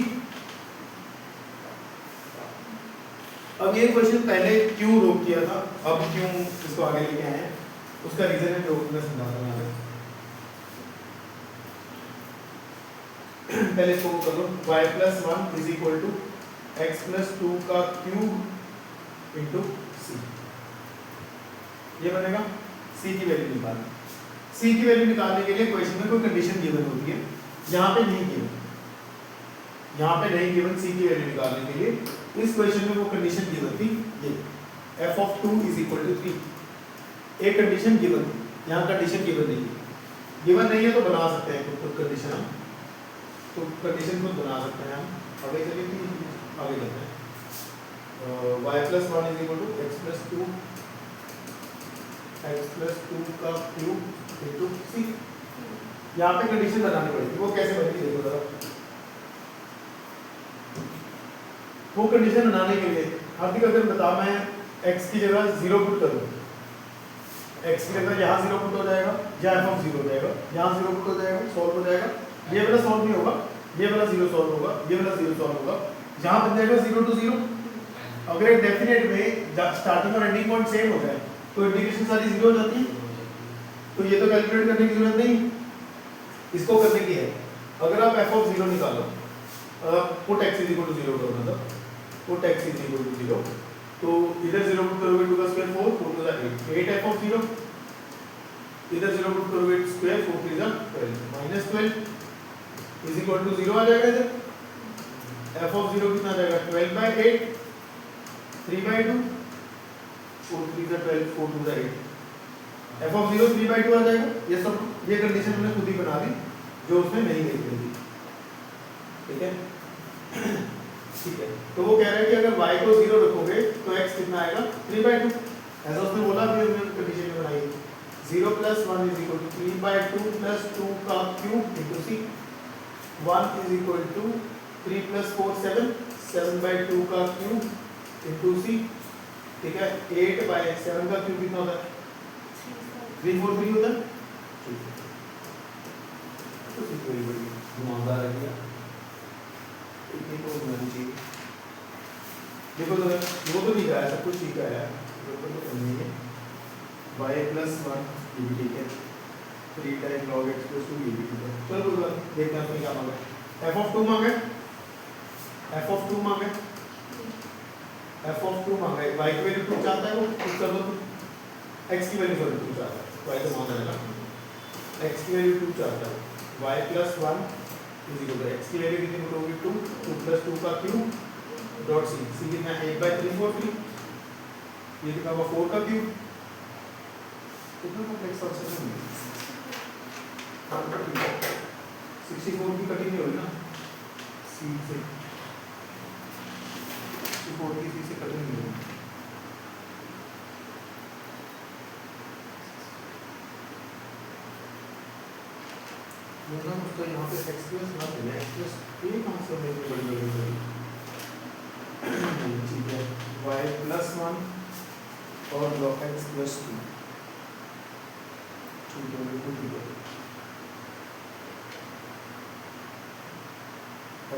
Speaker 1: अब ये क्वेश्चन पहले क्यों रोक किया था, अब क्यों इसको आगे लेके आए हैं, उसका रीजन है जो मैं समझा रहा हूँ। पहले इसको कर लो, y plus one is equal to x plus two का क्यूब इंटू सी। ये बनेगा c की वैल्यू निकालना। c की वैल्यू निकालने के लिए क्वेश्चन में कोई कंडीशन गिवन होती है, यहाँ पे नहीं गिवन, यहाँ पे नहीं गिवन c की वैल्यू निकालने के लिए। इस क्वेश्चन में वो कंडीशन गिवन थी, ये f of 2 is equal to 3। एक कंडीशन गिवन, यहाँ कंडीशन गिवन नहीं है। गिवन नहीं है तो बना सकते हैं खुद कंडीशन हम, तो कंडीशन खुद बना सकते हैं हम। आगे चलिए कि आगे करते हैं। y plus one is equal to x plus two का क्यूब इंटू सी। यहाँ पे कंडीशन बनानी पड़ेगी, वो कैसे बनेगी देखो जरा। वो कंडीशन बनाने के लिए हार्दिक अगर बता, मैं x की जगह 0 पुट करूँ, x की जगह यहाँ 0 पुट हो जाएगा, यहाँ f ऑफ 0 हो जाएगा, यहाँ 0 पुट हो जाएगा, सॉल्व हो जाएगा। ये वाला सॉल्व नहीं होगा, ये वाला 0 सॉल्व होगा, ये वाला 0 सॉल्व होगा, जहाँ बन जाएगा 0 टू 0। अगर एक डेफिनेट में स्टार्टिंग और एंडिंग पॉइंट सेम हो जाए तो इंटीग्रेशन सारी 0 हो जाती है, तो ये तो कैलकुलेट करने की जरूरत नहीं, इसको करने की है। अगर आप f ऑफ 0 निकालो, put x is equal to 0 करो, मतलब put x is equal to 0, तो इधर 0 पुट करोगे 2 का square 4, 4 to the 8 f of 0, इधर 0 पुट करोगे square 4 3 12 minus 12 is equal to 0 आ जाएगा। इधर f ऑफ 0 कितना आ जाएगा 12/8 3/2, 4 3 12 4 टू द 8, f ऑफ 0 3/2 आ जाएगा। ये सब ये कंडीशन हमने खुद ही बना दी जो उसमें नहीं देख रही थी, ठीक है। ठीक है, तो वो कह रहा है कि अगर y को 0 रखोगे तो x कितना आएगा 3/2, ऐसा उसने बोला, भी हमने कंडीशन में बनाई 0 plus 1 is equal to 3/2 plus 2 का cube into c. 1 is equal to 3 plus 4 7, 7/2 का क्यूब इंटू सी, ठीक है। 8/7 का क्यूब कितना होता है 343 होता है, ठीक है। तो सीक्वेंस बड़ी घुमावदार है क्या, इतनी तो होनी चाहिए। देखो तो वो तो ठीक है, सब कुछ ठीक है, तो नहीं है। y प्लस 1 ये भी ठीक है, 3 टाइम log x प्लस 2 ये भी ठीक है। चलो कोई बात देखते हैं क्या मांगा है। f ऑफ 2 मांगा है, f ऑफ 2 मांगा है, f ऑफ 2 मांगा है। y की वैल्यू 2 चाहता है, वो पुट कर दो, x की वैल्यू 2 चाहता है, y तो मांगा है ना, x की वैल्यू 2 चाहता है। y plus 1 is equal to x की वैल्यू कितनी पुट होगी 2, 2 प्लस 2 का क्यूब डॉट सी, सी कितना 8/343, ये कितना होगा 4 का क्यूब, कितना कॉम्प्लेक्स फंक्शन है 64 की कटिंग नहीं होगी ना, सी से 64 की सी से कटिंग नहीं होगी। मतलब उसका यहाँ पे x प्लस ना देना, x प्लस ये कहाँ से मेरे को बड़ी वैल्यू मिली, ठीक है। y प्लस 1 और log x प्लस 2, ठीक है, बिल्कुल ठीक है।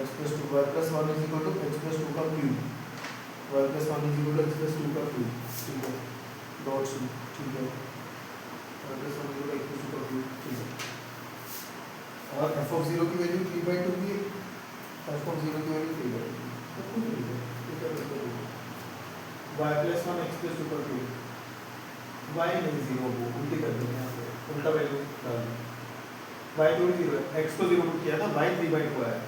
Speaker 1: x plus 2 y plus 1 is equal to x plus 2 का cube, y plus 1 is equal to x plus 2 का क्यूब, ठीक है, डॉट सी, ठीक है, y plus 1 is equal to x plus 2 का क्यूब, ठीक है। और f ऑफ 0 की वैल्यू 3/2 की है, f ऑफ 0 की वैल्यू 3/2, सब कुछ ठीक है, ठीक है। बिल्कुल y प्लस 1 x प्लस 2 का क्यूब, y नहीं 0 वो उल्टी कर देंगे यहाँ पे, उल्टा वैल्यू डाल दें, y तो 0 है, x को 0 पुट किया था, y 3/2 आया,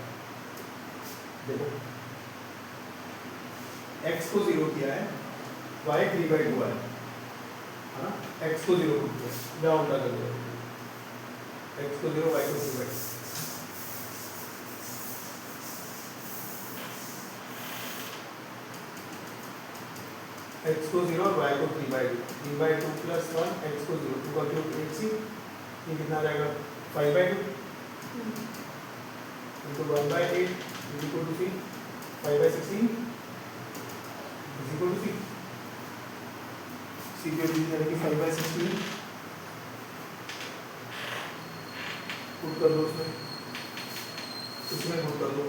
Speaker 1: देखो x को 0 किया है, y 3/2 आया है ना, x को 0 पुट किया, या उल्टा कर दिया, x को 0 y को 3/2, x को 0 y को 3/2, 3/2 प्लस 1 x को 0, 2 का क्यूब 8c, ये कितना रहेगा 5/2 into 1/8 is equal to c, 5/16 is equal to c, c की वैल्यू कितनी 5/16 पुट कर दो, इसमें पुट कर दो,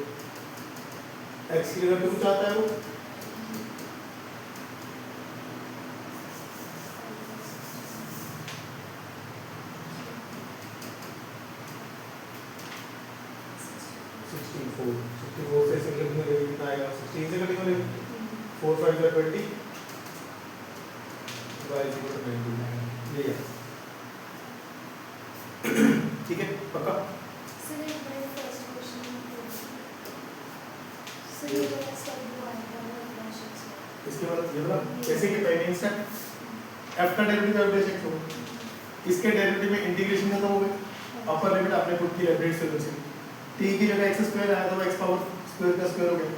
Speaker 1: x की जगह 2 चाहता है वो, 4 5 20 y is equal to 90 ये है ठीक है पक्का
Speaker 3: सर एक मेरा फर्स्ट क्वेश्चन सर ये वाला स्टेप वन का डिफरेंशियल से
Speaker 1: इसके बाद ये वाला जैसे कि पहले स्टेप f का डेरिवेटिव f डैश x होगा इसके डेरिवेटिव में इंटीग्रेशन खत्म हो गया अपर लिमिट आपने पुट की लेब्रेज सोल्यूशन t की जगह x स्क्वायर आया तो x पावर स्क्वायर का स्क्वायर हो गया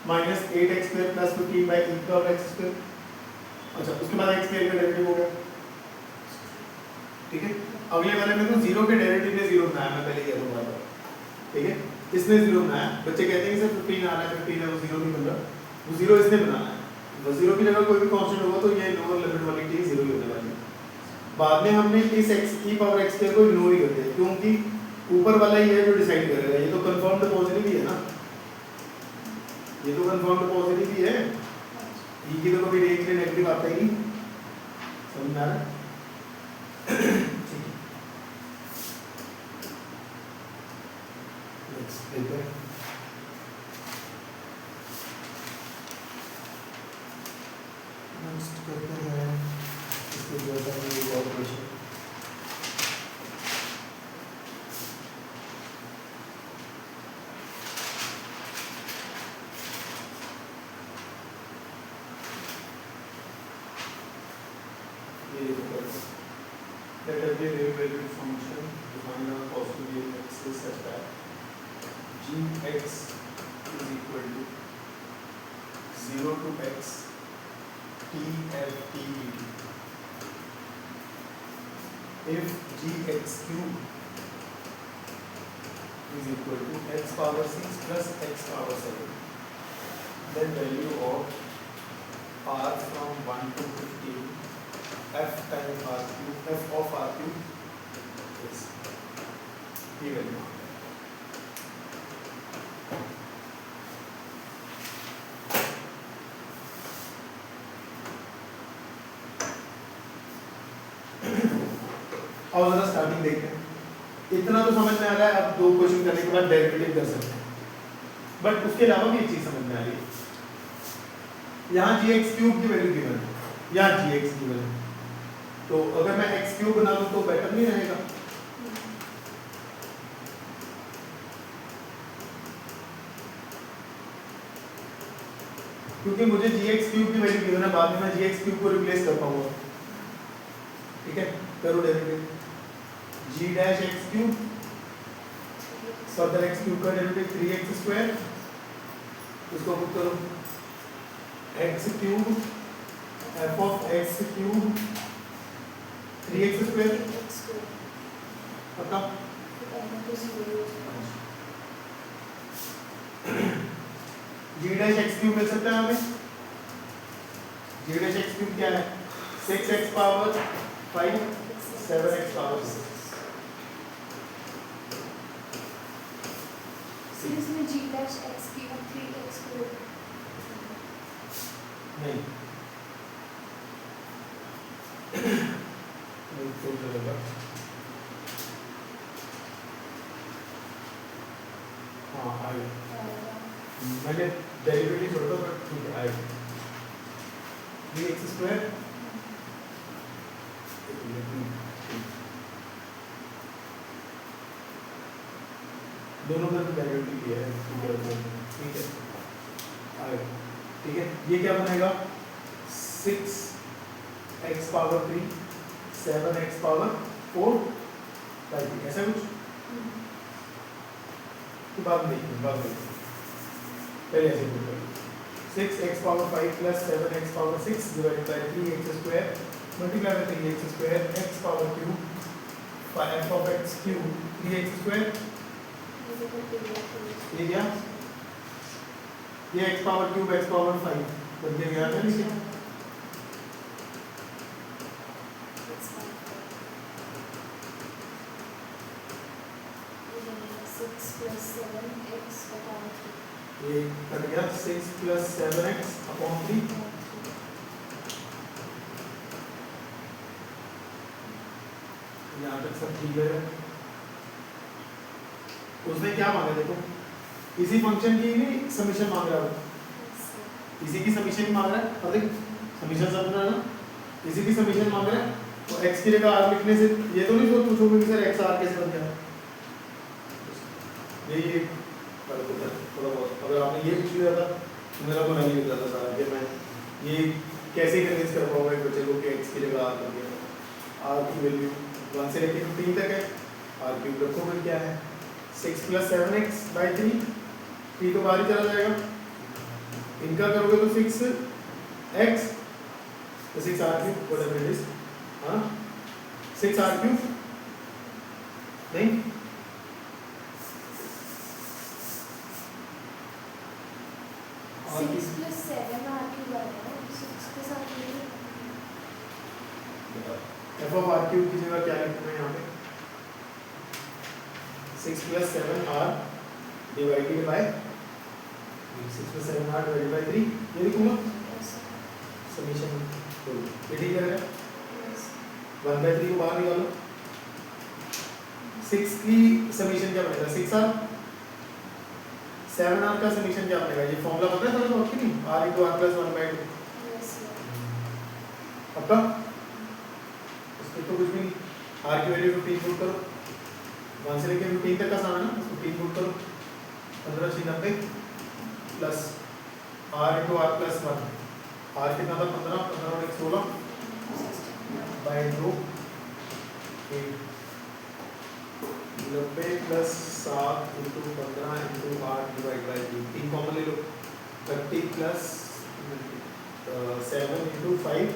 Speaker 1: minus 8x square plus 15 by e का x स्क्वायर अच्छा उसके बाद x स्क्वायर का डेरिवेटिव हो गया ठीक है अगले वाले में तो 0 के डेरिवेटिव में 0 बनाया मैं पहले कह दूंगा ठीक है इसने 0 बनाया बच्चे कहते हैं कि सर 15 आ रहा है 15 है वो 0 नहीं बन रहा वो 0 इसने बनाना है तो 0 की जगह कोई भी कांस्टेंट होगा तो ये लोअर लिमिट वाली t 0 ही होने वाली है बाद में हमने इस x e power x square को इग्नोर ही कर दिया क्योंकि ऊपर वाला ही है जो डिसाइड करेगा ये तो कंफर्म्ड पॉजिटिव ही है ना ये तो कंफर्म्ड पॉजिटिव ही है e की तो कभी रेंज में नेगेटिव आता ही नहीं समझ में आ रहा है नेक्स्ट पेपर नेक्स्ट करते हैं इसके जैसा ही एक और question let f be a real valued function defined on a positive real axis such that gx is equal to 0 to x t f t dt. If gx cube is equal to x power 6 plus x power 7, then value of r from 1 to 15 f times r cube f of r cube is ये value और जरा starting देखते हैं इतना तो समझ में आ रहा है अब दो क्वेश्चन करने के बाद डेरिवेटिव कर सकते हैं बट उसके अलावा भी एक चीज समझ में आ रही है यहाँ gx क्यूब की वैल्यू गिवन है यहाँ gx गिवन है तो अगर मैं x क्यूब बना लूं तो बेटर नहीं रहेगा क्योंकि मुझे gx क्यूब की वैल्यू गिवन है बाद में मैं gx क्यूब को रिप्लेस कर पाऊंगा ठीक है करो derivative g dash x cube further x cube का डेरिवेटिव 3x स्क्वायर इसको पुट करो x cube f of x cube 3x square पक्का g डैश x क्यूब मिल सकता है हमें g डैश x क्यूब क्या है 6x power 5 7x power 6
Speaker 3: series में g डैश x की और 3x को
Speaker 1: नहीं तो चलेगा हाँ आएगा मैंने डेरिवेटिव छोड़ा था बट ठीक है आएगा 3x स्क्वायर दोनों तरफ डेरिवेटिव लिया है ठीक है आएगा ठीक है ये क्या बनेगा 6x पावर 3 7x पावर 4 5 ऐसा कुछ तो बाद में पहले ऐसे पुट करो 6x power 5 plus 7x power 6 divided by 3x square multiply by 3x square x power cube f of x cube 3x square ये क्या ये x power cube x power 5 बन गया है नीचे ये कर गया 6 plus 7x upon 3 यहाँ तक सब ठीक है उसने क्या मांगा देखो इसी फंक्शन की भी समीशन मांग रहा है इसी की समीशन मांग रहा है, और देख समीशन समझ रहा है ना, इसी की समीशन मांग रहा है। तो x की जगह r लिखने से ये तो नहीं सोच पूछोगे कि सर x r कैसे बन गया, यही एक फर्क होता है थोड़ा बहुत। अगर आपने ये पूछ लिया था तो मेरा तो नहीं हो जाता सारा कि मैं ये कैसे कन्विंस कर पाऊंगा एक बच्चे को कि x की जगह r बन गया। r की वैल्यू 1 से लेकर 15 तक है, r क्यूब रखोगे क्या है 6 + 7x / 3, 3 तो बाहर ही चला जाएगा, इनका करोगे तो 6x तो 6r cube whatever it is, हाँ 6r क्यूब नहीं
Speaker 4: 6 + 7 r क्यूब आ रहा है, 6 के साथ ये
Speaker 1: f of r क्यूब की जगह क्या लिखूं मैं यहाँ पे 6 + 7r divided by 6 + 7r divided by 3 ये लिखूंगा समीशन तो ये ठीक है 1/3 को बाहर निकालो, 6 की समीशन क्या बनेगा 6r, 7r का समीशन क्या बनेगा, ये फॉर्मूला पता है सर आपको नहीं, r * r + 1/2 पक्का, इसमें तो कुछ भी नहीं, r की वैल्यू 15 पुट करो, 1 से लेकर 15 तक का सम है ना, 15 पुट करो 15 × 90 प्लस r * r + 1, r कितना था 15, 15 और 1 16 बाय 2 90 + 7 × 15 × 8 डिवाइड बाय 3 कॉमन ले लो 30 + 7 × 5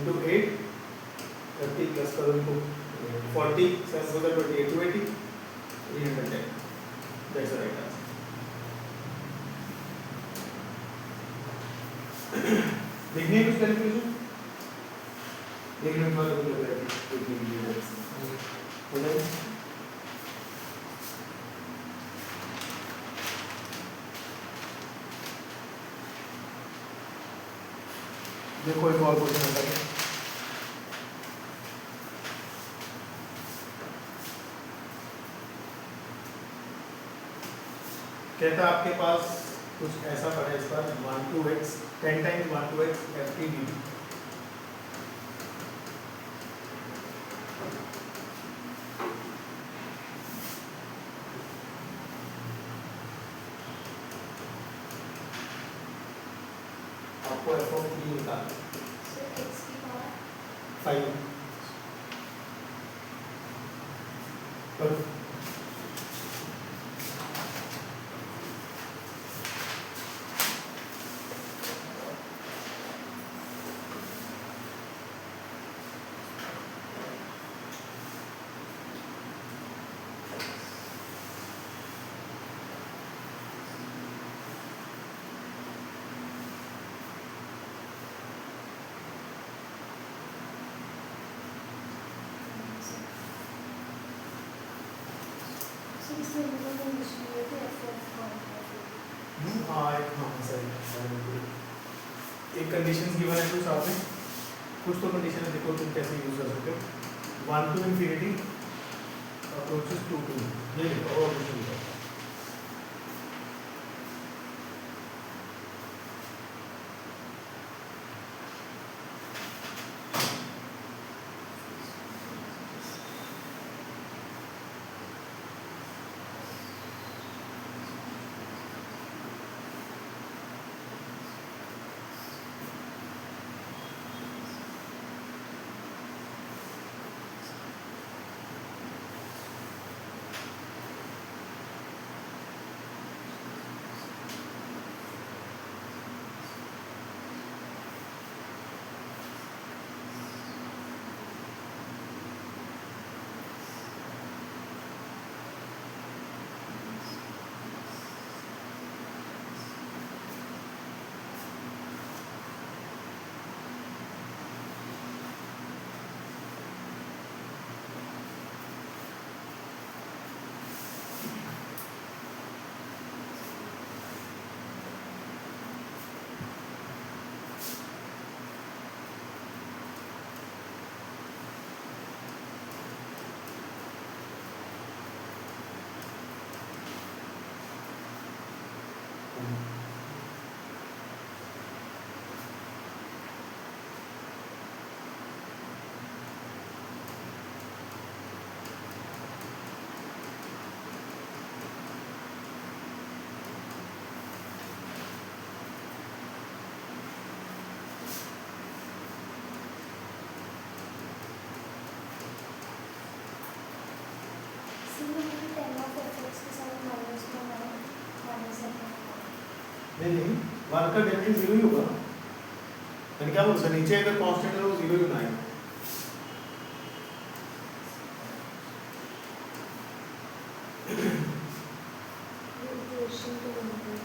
Speaker 1: × 8 30 प्लस करो इनको 40 7 को 28 280 310 दैट्स राइट आंसर। देखने हैं कुछ कैलकुलेशन एक मिनट बाद लग रहा है देखने के लिए हो जाए। देखो एक और क्वेश्चन आता है, कहता है आपके पास कुछ ऐसा पड़ा है इस बार 1/2x 10 times 1/2x ft dt, आपको f of t निकालना
Speaker 4: सर x की पावर
Speaker 1: 5 पर
Speaker 4: सर इसमें मतलब कंडीशन है कि f of
Speaker 1: हाँ सही एक कंडीशन गिवन है कुछ साथ में, कुछ तो कंडीशन है, देखो तुम कैसे यूज कर सकते हो 1 to infinity approaches 2 to ये लिखो और कुछ लिखो नहीं, 1 का डेरिवेटिव 0 ही होगा। मैंने क्या बोला, नीचे अगर कांस्टेंट है तो 0 ही बनाएगा।
Speaker 4: इक्वेशन तो बन गई।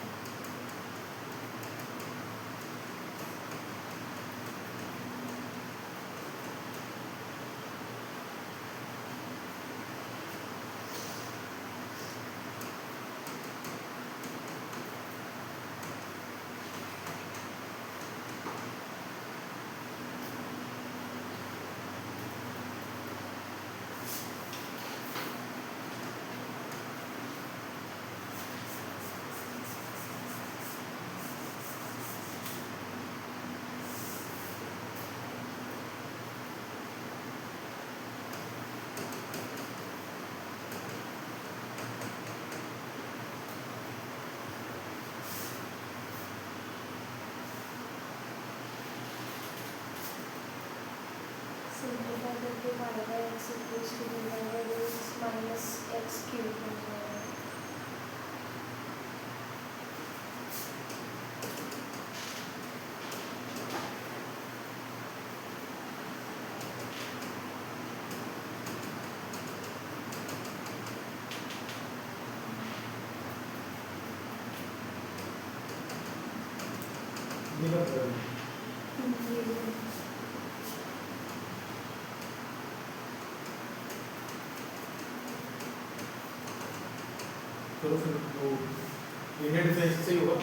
Speaker 4: सिंपलीफाई करके हमारा x इक्वल्स टू मिल जाएगा माइनस एक्स क्यूब हो जाएगा।
Speaker 1: ये बात है। चलो फिर वो लीनियर डिफरेंस से ही होगा।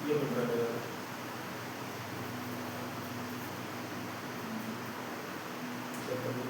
Speaker 1: ये बन रहा है मेरा। चेक कर लो।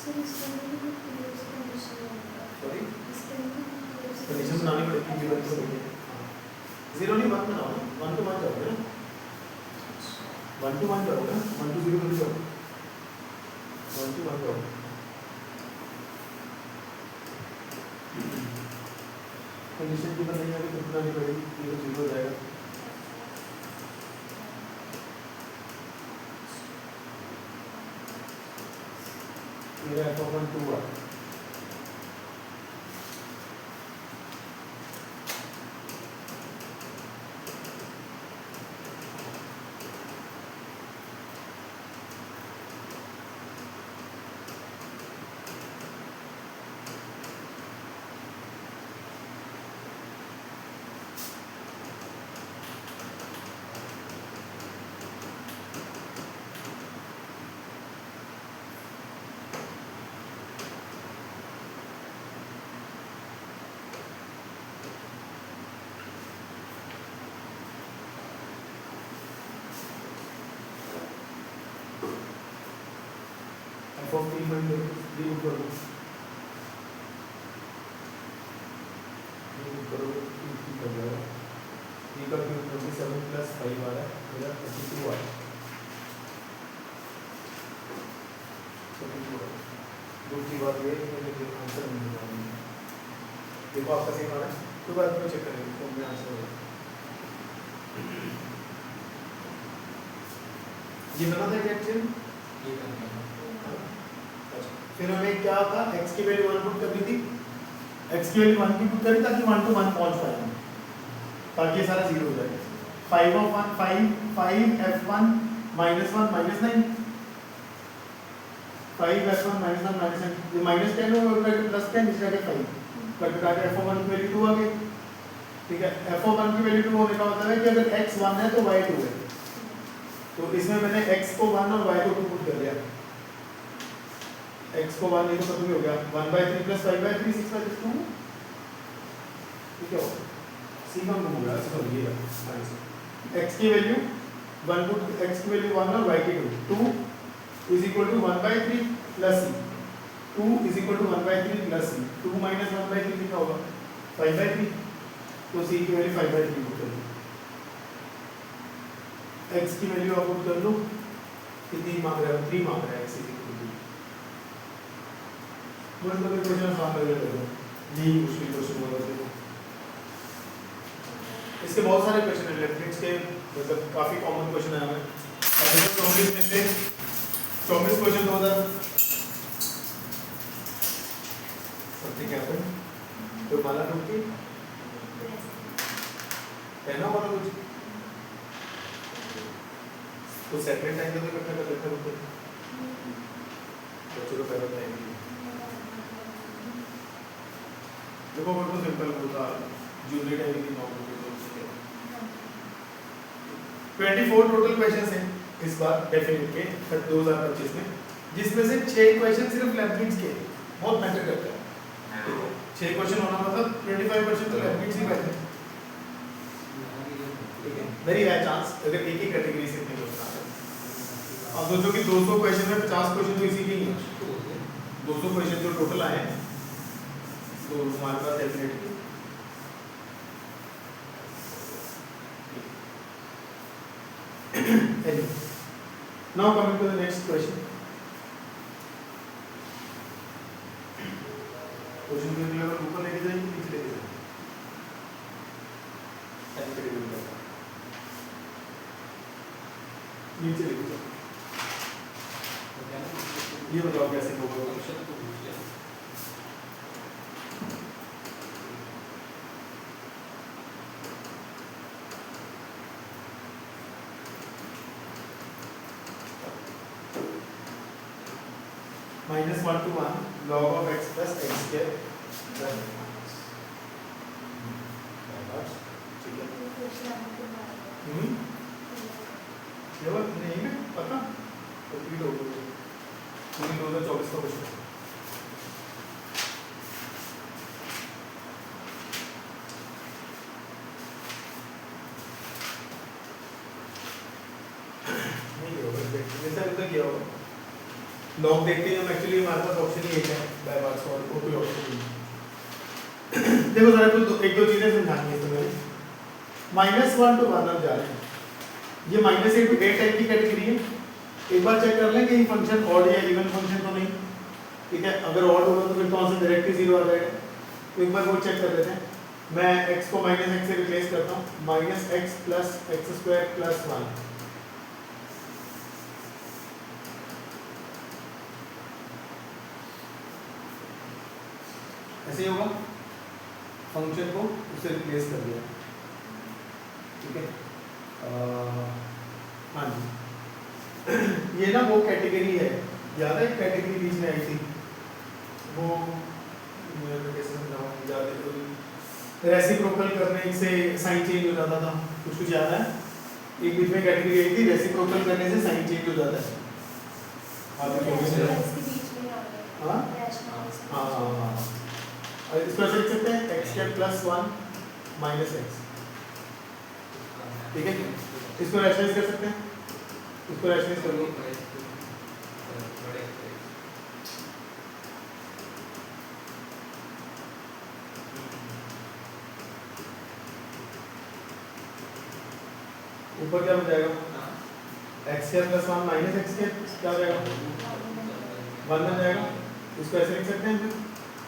Speaker 4: सर इसके अंदर भी कुछ क्लोज कंडीशन होगा।
Speaker 1: सॉरी,
Speaker 4: इसके अंदर भी कुछ close
Speaker 1: कंडीशन बनानी पड़ेगी गिवन तो नहीं है। 0 नहीं मत बनाओ ना, 1 to 1 जाओगे ना, 1 to 1 जाओगे ना, 1 to 0 नहीं जाओगे, 1 to 1 जाओगे। कंडीशन की बनानी आगे कितना नहीं पड़ेगी, 0 0 हो जाएगा। मेरा f(1) 2 है। f(3) फाइंड करो, रीमूव करो, रीमूव करो, 2 3 कर जाएगा, 3 का क्यूब 27 प्लस 5 आ रहा है मेरा 32 आ रहा है 32 आ रहा है। दुख की बात ये है कि मुझे आंसर नहीं मिल रहा है। देखो आपका सही आ रहा है तो बाद में चेक करेंगे तो मैं आंसर होगा। ये बना था क्या एक्चुअली? फिर हमें क्या था x की वैल्यू 1 पुट करनी थी, x की वैल्यू 1 की पुट करी ताकि 1 to 1 पहुंच पाए ताकि ये सारा जीरो हो जाए। 5 of 1 5 f1 minus 1 minus 9 5 f1 minus 1 minus 9 ये minus 10 होगा करके प्लस 10 इसका क्या 5 करके आगे f1 की वैल्यू 2 आ गई। ठीक है f1 की वैल्यू 2 होने का मतलब है कि अगर x 1 है तो y 2 है, तो इसमें मैंने x को 1 और y को 2 पुट कर दिया। x को 1 नहीं तो खत्म ही हो गया 1/3 plus 5/3 6/2 ठीक है c का हो गया ऐसे कर लीजिएगा। x की वैल्यू 1 पुट x की वैल्यू 1 और y की 2 is equal to 1/3 plus c 2 is equal to 1/3 plus c 2 minus 1/3 कितना होगा 5/3 तो c की वैल्यू 5/3 पुट कर लो। x की वैल्यू आप पुट कर लो कितनी मांग रहा है 3 मांग रहा है x is equal to मुझे तो क्वेश्चन आसान लग रहा है जी मुश्किल क्वेश्चन होगा देखो इसके बहुत सारे क्वेश्चन हैं इलेक्ट्रिक्स के मतलब काफी कॉमन क्वेश्चन है हमें अभी तो 24 में से 24 क्वेश्चन 2000 समथिंग हैपन तो माला टूटी है ना वाला कुछ तो सेपरेट टाइम तो इकट्ठा कर लेते हैं बच्चों को पहले टाइम देखो बिल्कुल सिंपल होता जूनियर टाइम की नॉर्मल 24 टोटल क्वेश्चंस हैं इस बार डेफिनेट के 2025 में जिसमें से 6 क्वेश्चन सिर्फ लैबनिट्स के बहुत मैटर करता है 6 क्वेश्चन होना मतलब 25% तो लैबनिट्स ही बैठे ठीक है वेरी हाई चांस अगर एक ही कैटेगरी से इतने क्वेश्चन आते हैं। अब सोचो कि 200 क्वेश्चन में 50 क्वेश्चन तो इसी के ही हैं 200 क्वेश्चन जो टोटल आए हैं तो हमारे पास definitely now coming to the next question question के लेवल ऊपर लेके जाएंगे नीचे लेके जाएंगे नीचे लेके जाओ ये बताओ कैसे होगा minus 1 to 1 log of x plus x square plus केवल नहीं है पता कंप्लीट हो गया पूरी 2024 का क्वेश्चन नहीं होगा जैसा उधर किया होगा लॉग देखते हैं हम एक्चुअली हमारे पास ऑप्शन ही एक है बाय बार सॉल्व को कोई ऑप्शन नहीं देखो जरा कुछ एक दो चीजें समझानी है तुम्हें -1 to 1 अब जा रहे हैं ये -8 to 8 टाइप की कैटेगरी है एक बार चेक कर लें कि ये फंक्शन ऑड या इवन फंक्शन तो नहीं ठीक है अगर ऑड होगा तो फिर तो आंसर डायरेक्टली 0 आ जाएगा तो एक बार वो चेक कर लेते हैं मैं x को -x से रिप्लेस करता हूं -x plus x square plus 1 ऐसे ही होगा फंक्शन को उससे रिप्लेस कर दिया ठीक है हाँ जी ये ना वो कैटेगरी है याद है कैटेगरी बीच में आई थी वो कैसे समझाऊं याद रेसिप्रोकल करने से साइन चेंज हो जाता था कुछ याद है एक बीच में कैटेगरी आई थी रेसिप्रोकल करने से साइन चेंज हो जाता है हाँ हाँ हाँ इसको ऐसे लिख सकते हैं x square plus 1 minus x ठीक है इसको रैशनलाइज कर सकते हैं इसको रैशनलाइज कर लो ऊपर क्या बच जाएगा x square plus one minus x square क्या हो जाएगा 1 बन जाएगा। इसको ऐसे लिख सकते हैं फिर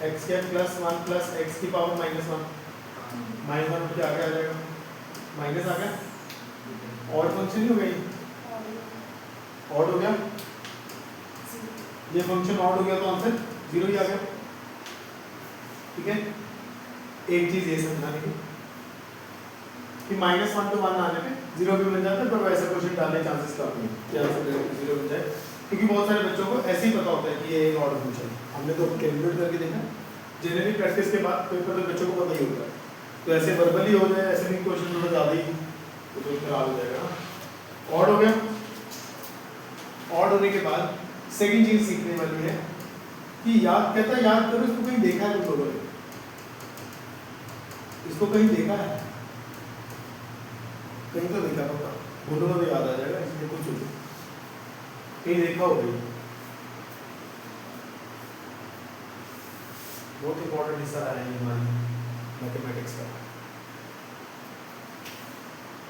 Speaker 1: x square plus one plus x की पावर माइनस वन उठ के आगे आ जाएगा माइनस आ गया। और फंक्शन ही हो गई ऑड हो गया ये फंक्शन ऑड हो गया तो आंसर 0 ही आ गया। ठीक है एक चीज ये समझाने की कि -1 to 1 आने पे 0 भी बन जाता है पर वैसा क्वेश्चन डालने चांसेस कम नहीं है कि आंसर 0 बन जाए क्योंकि बहुत सारे बच्चों को ऐसे ही पता होता है कि ये एक ऑड फंक्शन है। हमने तो कैलकुलेट करके देखा जनरली प्रैक्टिस के बाद पेपर में बच्चों को पता ही होता है तो ऐसे वर्बली हो जाए ऐसे नहीं क्वेश्चन थोड़ा ज़्यादा ही तो खराब हो जाएगा ना। ऑड हो गया ऑड होने के बाद सेकंड चीज सीखने वाली है कि याद करो इसको कहीं देखा है तुम लोगों ने इसको कहीं देखा है कहीं तो देखा होगा बोलूंगा तो याद आ जाएगा इसलिए कुछ कहीं देखा होगा बहुत इंपॉर्टेंट हिस्सा है ये हमारी मैथमेटिक्स का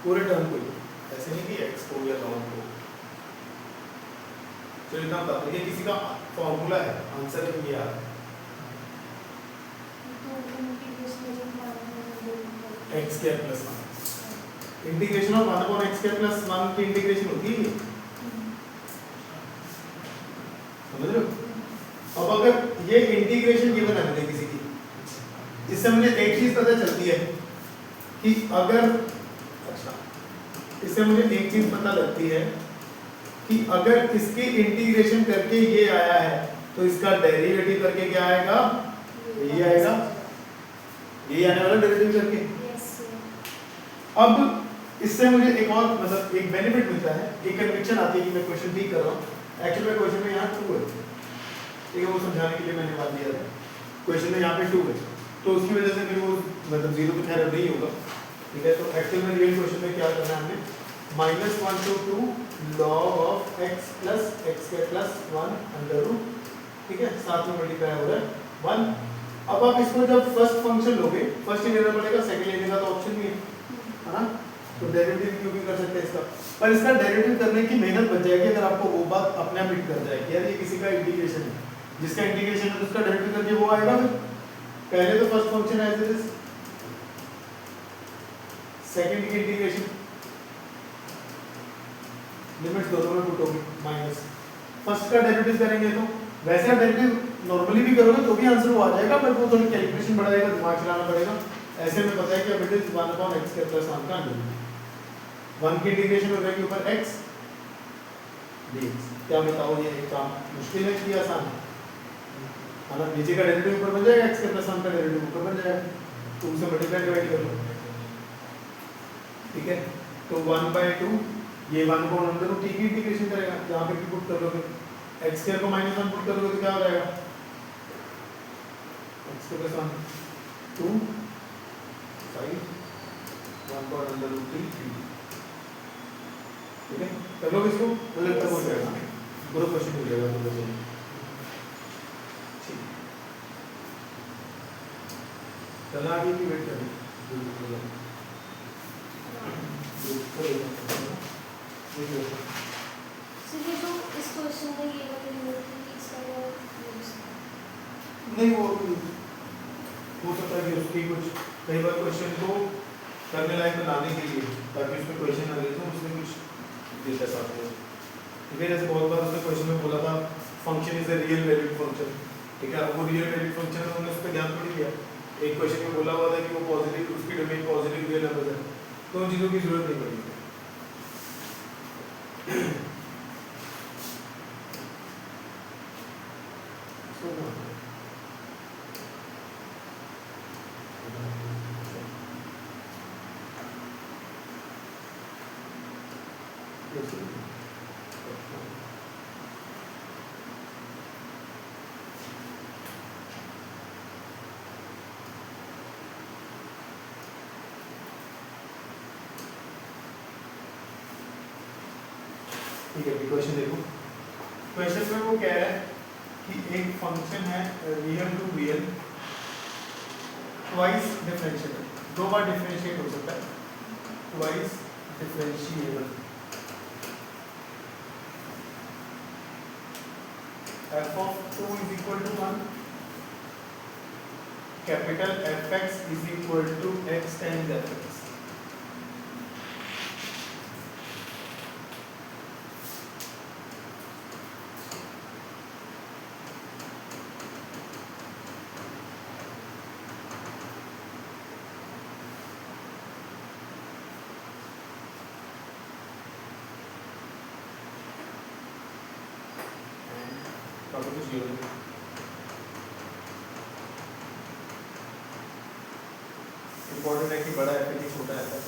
Speaker 1: पूरे टर्म को ऐसे नहीं कि एक्स को या लॉग को चलो इतना बता देखिए किसी का फॉर्मूला है आंसर में ये आ रहा है x square plus 1 integration of 1 upon x square plus 1 की इंटीग्रेशन होती है समझ रहे हो। अब अगर ये इंटीग्रेशन गिवन है किसी की इससे मुझे एक चीज पता चलती है कि अगर अच्छा इससे मुझे एक चीज पता लगती है कि अगर इसकी इंटीग्रेशन करके ये आया है तो इसका डेरिवेटिव करके क्या आएगा ये आएगा ये आने वाला डेरिवेटिव करके। अब इससे मुझे एक और मतलब एक बेनिफिट मिलता है एक कन्विक्शन आती है कि मैं क्वेश्चन ठीक कर रहा हूँ एक्चुअली में क्वेश्चन में यहाँ 2 है ठीक है वो समझाने के लिए मैंने बात दिया था क्वेश्चन में यहाँ पे 2 है तो उसकी वजह से फिर वो मतलब 0 तो खैर नहीं होगा ठीक है। तो एक्चुअल में रियल क्वेश्चन में क्या करना है हमें -1 to 2 log of x plus x square plus 1 under root ठीक है साथ में मल्टीप्लाई हो रहा है 1। अब आप इसको जब फर्स्ट फंक्शन लोगे फर्स्ट ही लेना पड़ेगा सेकंड लेने का तो ऑप्शन नहीं है ना तो डेरिवेटिव क्यों भी कर सकते हैं इसका पर इसका डेरिवेटिव करने की मेहनत बच जाएगी अगर आपको वो बात अपने आप हिट कर जाएगी यार ये किसी का इंटीग्रेशन है जिसका इंटीग्रेशन है तो उसका डेरिवेटिव करके वो आएगा फिर पहले तो first function as it is second की इंटीग्रेशन लिमिट्स दोनों में पुट होगी माइनस फर्स्ट का डेरिवेटिव करेंगे तो वैसे का डेरिवेटिव नॉर्मली भी करोगे तो भी आंसर वो आ जाएगा बट वो थोड़ी कैलकुलेशन बढ़ाएगा दिमाग चलाना पड़ेगा। ऐसे में पता है कि अब इट इज 1 अपॉन x के प्लस 1 का अंडर 1 की इंटीग्रेशन हो जाएगी ऊपर x dx क्या बताओ ये एक काम मुश्किल है कि आसान है मतलब नीचे का डेरिवेटिव ऊपर बन जाएगा x के प्लस 1 का डेरिवेटिव ऊपर बन जाएगा तो उसे मल्टीप्लाई डिवाइड कर लो ठीक है। तो 1/2 ये 1 को अंदर रूट t की इंटीग्रेशन करेगा यहां पे भी पुट कर लोगे x स्क्वायर को -1 पुट करोगे तो क्या हो जाएगा x के प्लस 1 2 5 1 को अंदर रूट t ठीक है कर लो इसको मुझे तक हो जाएगा पूरा क्वेश्चन हो जाएगा तो बस ठीक चलना आगे की वेट करें
Speaker 4: ये जो इस क्वेश्चन में ये वाली लिमिट है कि इसका
Speaker 1: नहीं वो हो सकता है कि उसकी कुछ कई बार क्वेश्चन को करने लायक बनाने के लिए ताकि उसमें क्वेश्चन आ गए तो उसमें कुछ दिलचस्प आते हैं ठीक है। जैसे बहुत बार उसने क्वेश्चन में बोला था function is a real valued function ठीक है। अब वो रियल वैल्यूड फंक्शन है उन्होंने उस पर ध्यान थोड़ी दिया एक क्वेश्चन में बोला हुआ था कि वो पॉजिटिव उसकी डोमेन पॉजिटिव रियल नंबर है तो उन चीज़ों की जरूरत नहीं पड़ेगी। ठीक है क्वेश्चन देखो क्वेश्चन में वो कह रहा है कि एक फंक्शन है real to real twice differentiable 2 बार डिफरेंशिएट हो सकता है twice differentiable f of 2 is equal to 1, capital Fx is equal to x times fx. तो कुछ ये इम्पोर्टेंट है कि बड़ा है कि छोटा है।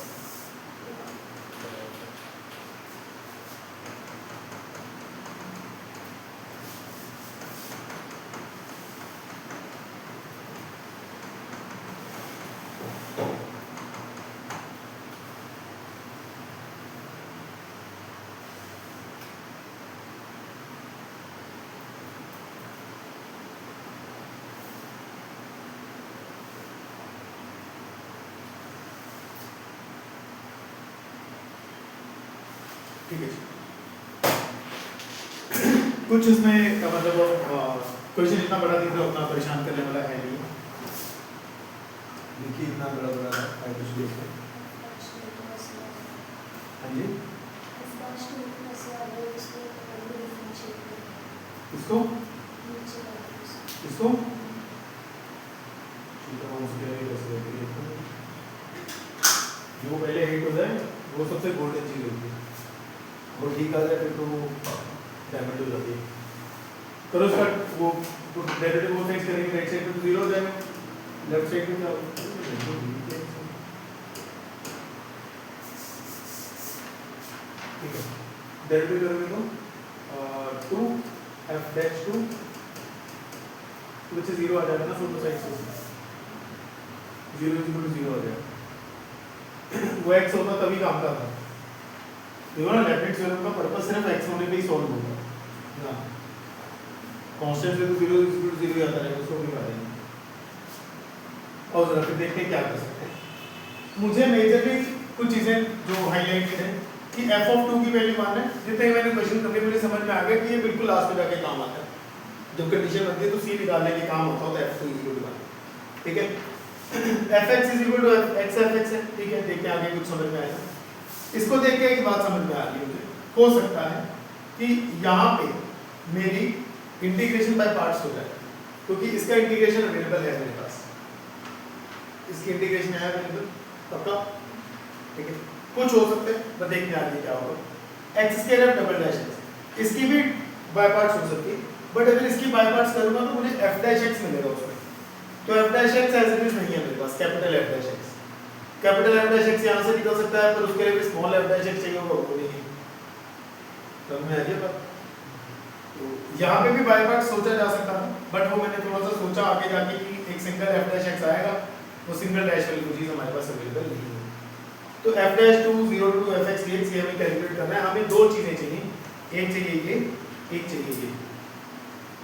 Speaker 1: ठीक है, कुछ इसमें मतलब क्वेश्चन इतना बड़ा दिख रहा है उतना परेशान करने वाला है नहीं। देखिए इतना बड़ा बड़ा है कुछ देखिए। हाँ जी, इसको इसको जो पहले हिट हो जाए वो सबसे गोल्डन चीज होती है, वो ठीक आ जाए फिर तो डायमंड हो जाती है। करो स्टार्ट, वो डेरिवेटिव वो साइड करेंगे, राइट साइड पे तो 0 हो जाएगा, लेफ्ट साइड पे क्या होगा? ठीक है, डेरिवेटिव करोगे तो 2 f dash 2 which is 0 आ जाएगा ना, दोनों साइड से 0 is equal to 0 आ जाएगा। वो x होता तभी काम का था, देखो ना लेफ्ट हैंड थ्योरम का पर्पस सिर्फ x होने पे ही सॉल्व होगा ना, कांस्टेंट से तो 0 is equal to 0 आता रहेगा, उसको भी बताएंगे। और जरा फिर देखते हैं क्या कर सकते हैं। मुझे मेजरली कुछ चीजें जो हाईलाइटेड है कि f of 2 की वैल्यू मान है, जितने ही मैंने क्वेश्चन करके मुझे समझ में आ गया कि ये बिल्कुल लास्ट में जाके काम आता है, जब कंडीशन बनती है तो c निकालने के काम होता है f2 is equal to 1, ठीक है। fx is equal to x fx है, ठीक है, देखते हैं आगे कुछ समझ में आएगा। इसको देख के एक बात समझ में आ रही है मुझे, हो सकता है कि यहाँ पे मेरी इंटीग्रेशन बाय पार्ट्स हो जाए, क्योंकि इसका इंटीग्रेशन अवेलेबल है मेरे पास, इसकी इंटीग्रेशन है अवेलेबल पक्का, ठीक है। कुछ हो सकते हैं, मैं देखने आ रही है क्या होगा। x square double dash x इसकी भी बाय पार्ट्स हो सकती है, बट अगर इसकी बाय पार्ट्स करूंगा तो मुझे f डैश x मिलेगा उसमें, तो f dash x as it is नहीं है मेरे पास, capital f dash x, capital f dash x यहां से निकल सकता है, पर उसके लिए भी स्मॉल f डैश x चाहिए होगा, वो नहीं है। समझ में आ गया बात? तो यहां पे भी बाय पार्ट्स सोचा जा सकता है, बट वो मैंने थोड़ा सा सोचा आगे जाके कि एक सिंगल f डैश x आएगा, वो सिंगल डैश वाली चीज हमारे पास अवेलेबल नहीं है। तो f dash 2 0 to fx dx ये हमें कैलकुलेट करना है, हमें दो चीजें चाहिए, एक चाहिए ये, एक चाहिए ये,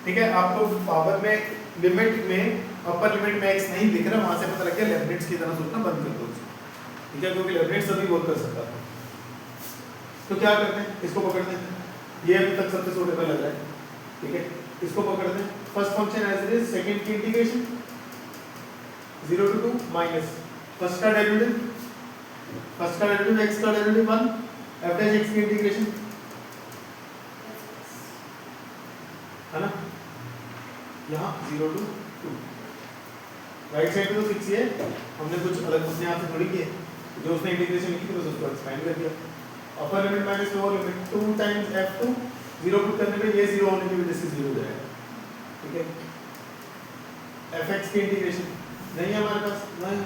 Speaker 1: ठीक है। आपको पावर में लिमिट में अपर लिमिट में x नहीं दिख रहा, वहां से पता लग गया लेब्निट्ज की तरह सोचना बंद कर दो, ठीक है, क्योंकि लेब्निट्ज सभी वर्क कर सकता है। तो क्या करते हैं, इसको पकड़ते हैं, ये अभी तक सबसे सूटेबल लग रहा है, ठीक है, इसको पकड़ते हैं। First function as it is, second की इंटीग्रेशन 0 to 2 माइनस फर्स्ट का डेरिवेटिव, फर्स्ट का डेरिवेटिव x का डेरिवेटिव 1, f डैश x की इंटीग्रेशन है ना, यहाँ 0 to 2, राइट साइड पे तो 6 है, हमने कुछ अलग अपने आप से थोड़ी किए, जो उसने इंटीग्रेशन लिखी थी बस उसको एक्सपेंड कर दिया। अपर limit minus lower limit 2 times f2, 0 put करने पे ये 0 होने की वजह से 0 हो जाएगा, ठीक है। fx की इंटीग्रेशन नहीं है हमारे पास, नहीं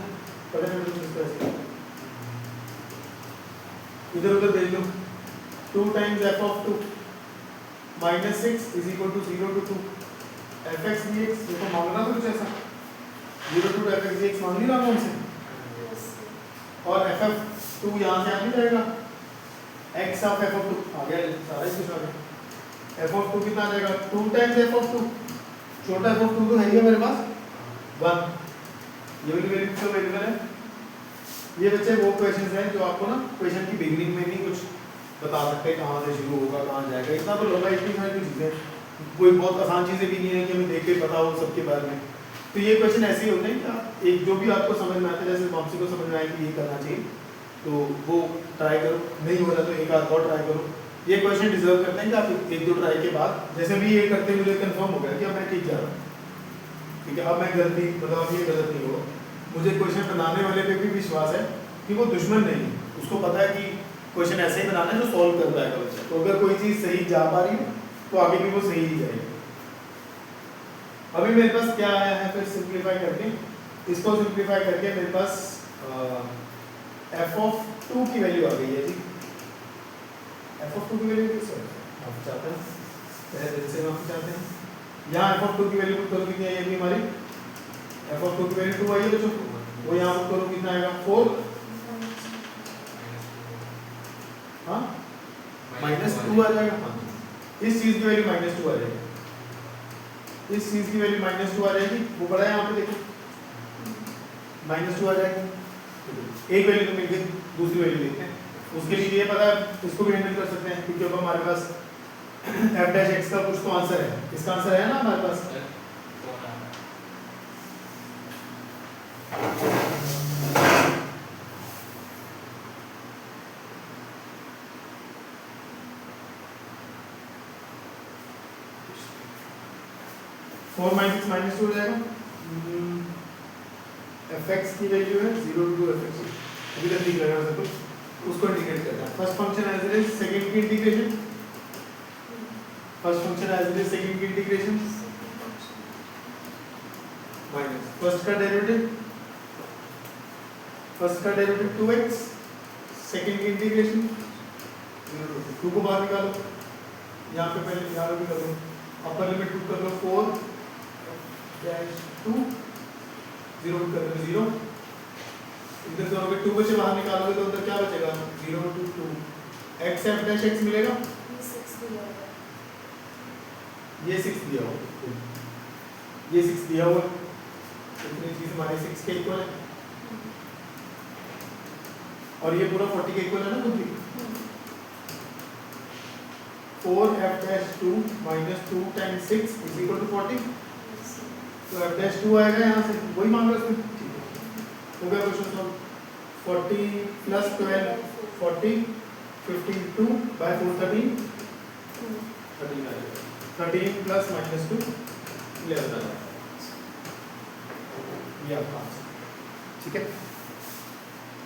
Speaker 1: पता नहीं कुछ इसका ऐसे इधर उधर भेज लो, 2 times f of 2 minus 6 is equal to 0 to 2 fx dx, देखो मांगना तो कुछ ऐसा 0 to fx dx मांग लिया हमसे, और ff2 यहाँ से आ नहीं जाएगा, x of f of 2 आ गया, सारा ही कुछ आ गया। f of 2 कितना आ जाएगा, 2 टाइम्स f of 2, छोटा f of 2 तो है ही है मेरे पास 1, ये वाली वैल्यू तो अवेलेबल है, ये बच्चे वो क्वेश्चंस हैं जो आपको ना क्वेश्चन की बिगिनिंग में नहीं कुछ बता सकते कहाँ से शुरू होगा कहाँ जाएगा, इतना तो लंबा इतनी सारी चीज़ें, कोई बहुत आसान चीज़ें भी नहीं है कि हमें देख के पता हो सबके बारे में। तो ये क्वेश्चन ऐसे ही होते हैं कि आप एक जो भी आपको समझ में आता है, जैसे वापसी को समझ में आए कि ये करना चाहिए तो वो ट्राई करो, नहीं हो रहा तो एक आध और ट्राई करो। ये क्वेश्चन डिजर्व करते हैं कि आप एक दो ट्राई के बाद, जैसे भी ये करते मुझे कंफर्म हो गया कि अब मैं ठीक जा रहा हूँ, ठीक है, अब मैं गलती मतलब अब ये गलत नहीं होगा। मुझे क्वेश्चन बनाने वाले पे भी विश्वास है कि वो दुश्मन नहीं है, उसको पता है कि क्वेश्चन ऐसे ही बनाना है जो सॉल्व कर पाएगा बच्चा। तो अगर कोई चीज़ सही जा पा रही है तो आगे भी वो सही ही जाएगी। अभी मेरे पास क्या आया है, फिर सिंप्लीफाई करके, इसको सिंप्लीफाई करके मेरे पास f(2) की वैल्यू आ गई है जी। f(2) की वैल्यू किस है माफी चाहते हैं, पहले दिन से माफी चाहते हैं। यहाँ f(2) की वैल्यू पुट करो कितनी आई है अभी हमारी, f(2) की वैल्यू 2 आई है बच्चों, वो यहाँ पुट करो कितना आएगा 4, हाँ -2 आ जाएगा। हाँ, इस चीज की वैल्यू -2 आ जाएगी, इस चीज की वैल्यू -2 आ जाएगी। वो बड़ा है यहाँ पे देखो -2 आ जाएगी। एक वैल्यू तो मिल गई, दूसरी वैल्यू देखते हैं। उसके लिए ये पता है, इसको भी हैंडल कर सकते हैं क्योंकि अब हमारे पास f' का कुछ तो आंसर है, इसका आंसर है ना हमारे पास। फोर माइनस -2 हो जाएगा। fx की वैल्यू है 0 to fx, अभी तक ठीक लगा सब कुछ, उसको इंटीग्रेट करना है। First function as it is, second की integration, first function as it is, second की इंटीग्रेशन माइनस फर्स्ट का डेरिवेटिव, फर्स्ट का डेरिवेटिव 2x, सेकंड की इंटीग्रेशन 2 को बाहर निकालो, यहाँ पे पहले यहाँ भी कर लो, अपर लिमिट पुट कर लो 4 -2, 0 पुट कर लो 0, इधर करोगे 2 बचे बाहर निकालोगे तो उधर क्या बचेगा 0 to 2, x f' मिलेगा, ये 6 दिया हुआ, ये 6 दिया हुआ, इतनी चीज हमारे 6 के इक्वल है और ये पूरा 40 के इक्वल है ना खुद भी। 4f'2 -2 times 6 is equal to 40, तो f'2 आएगा यहाँ से, वही मांग रहा है हो गया क्वेश्चन सॉल्व। 40 + 12 40, 52 by 4 13 13 आएगा, 13 + -2 11 आ जाएगा, ये आपका आंसर, ठीक है।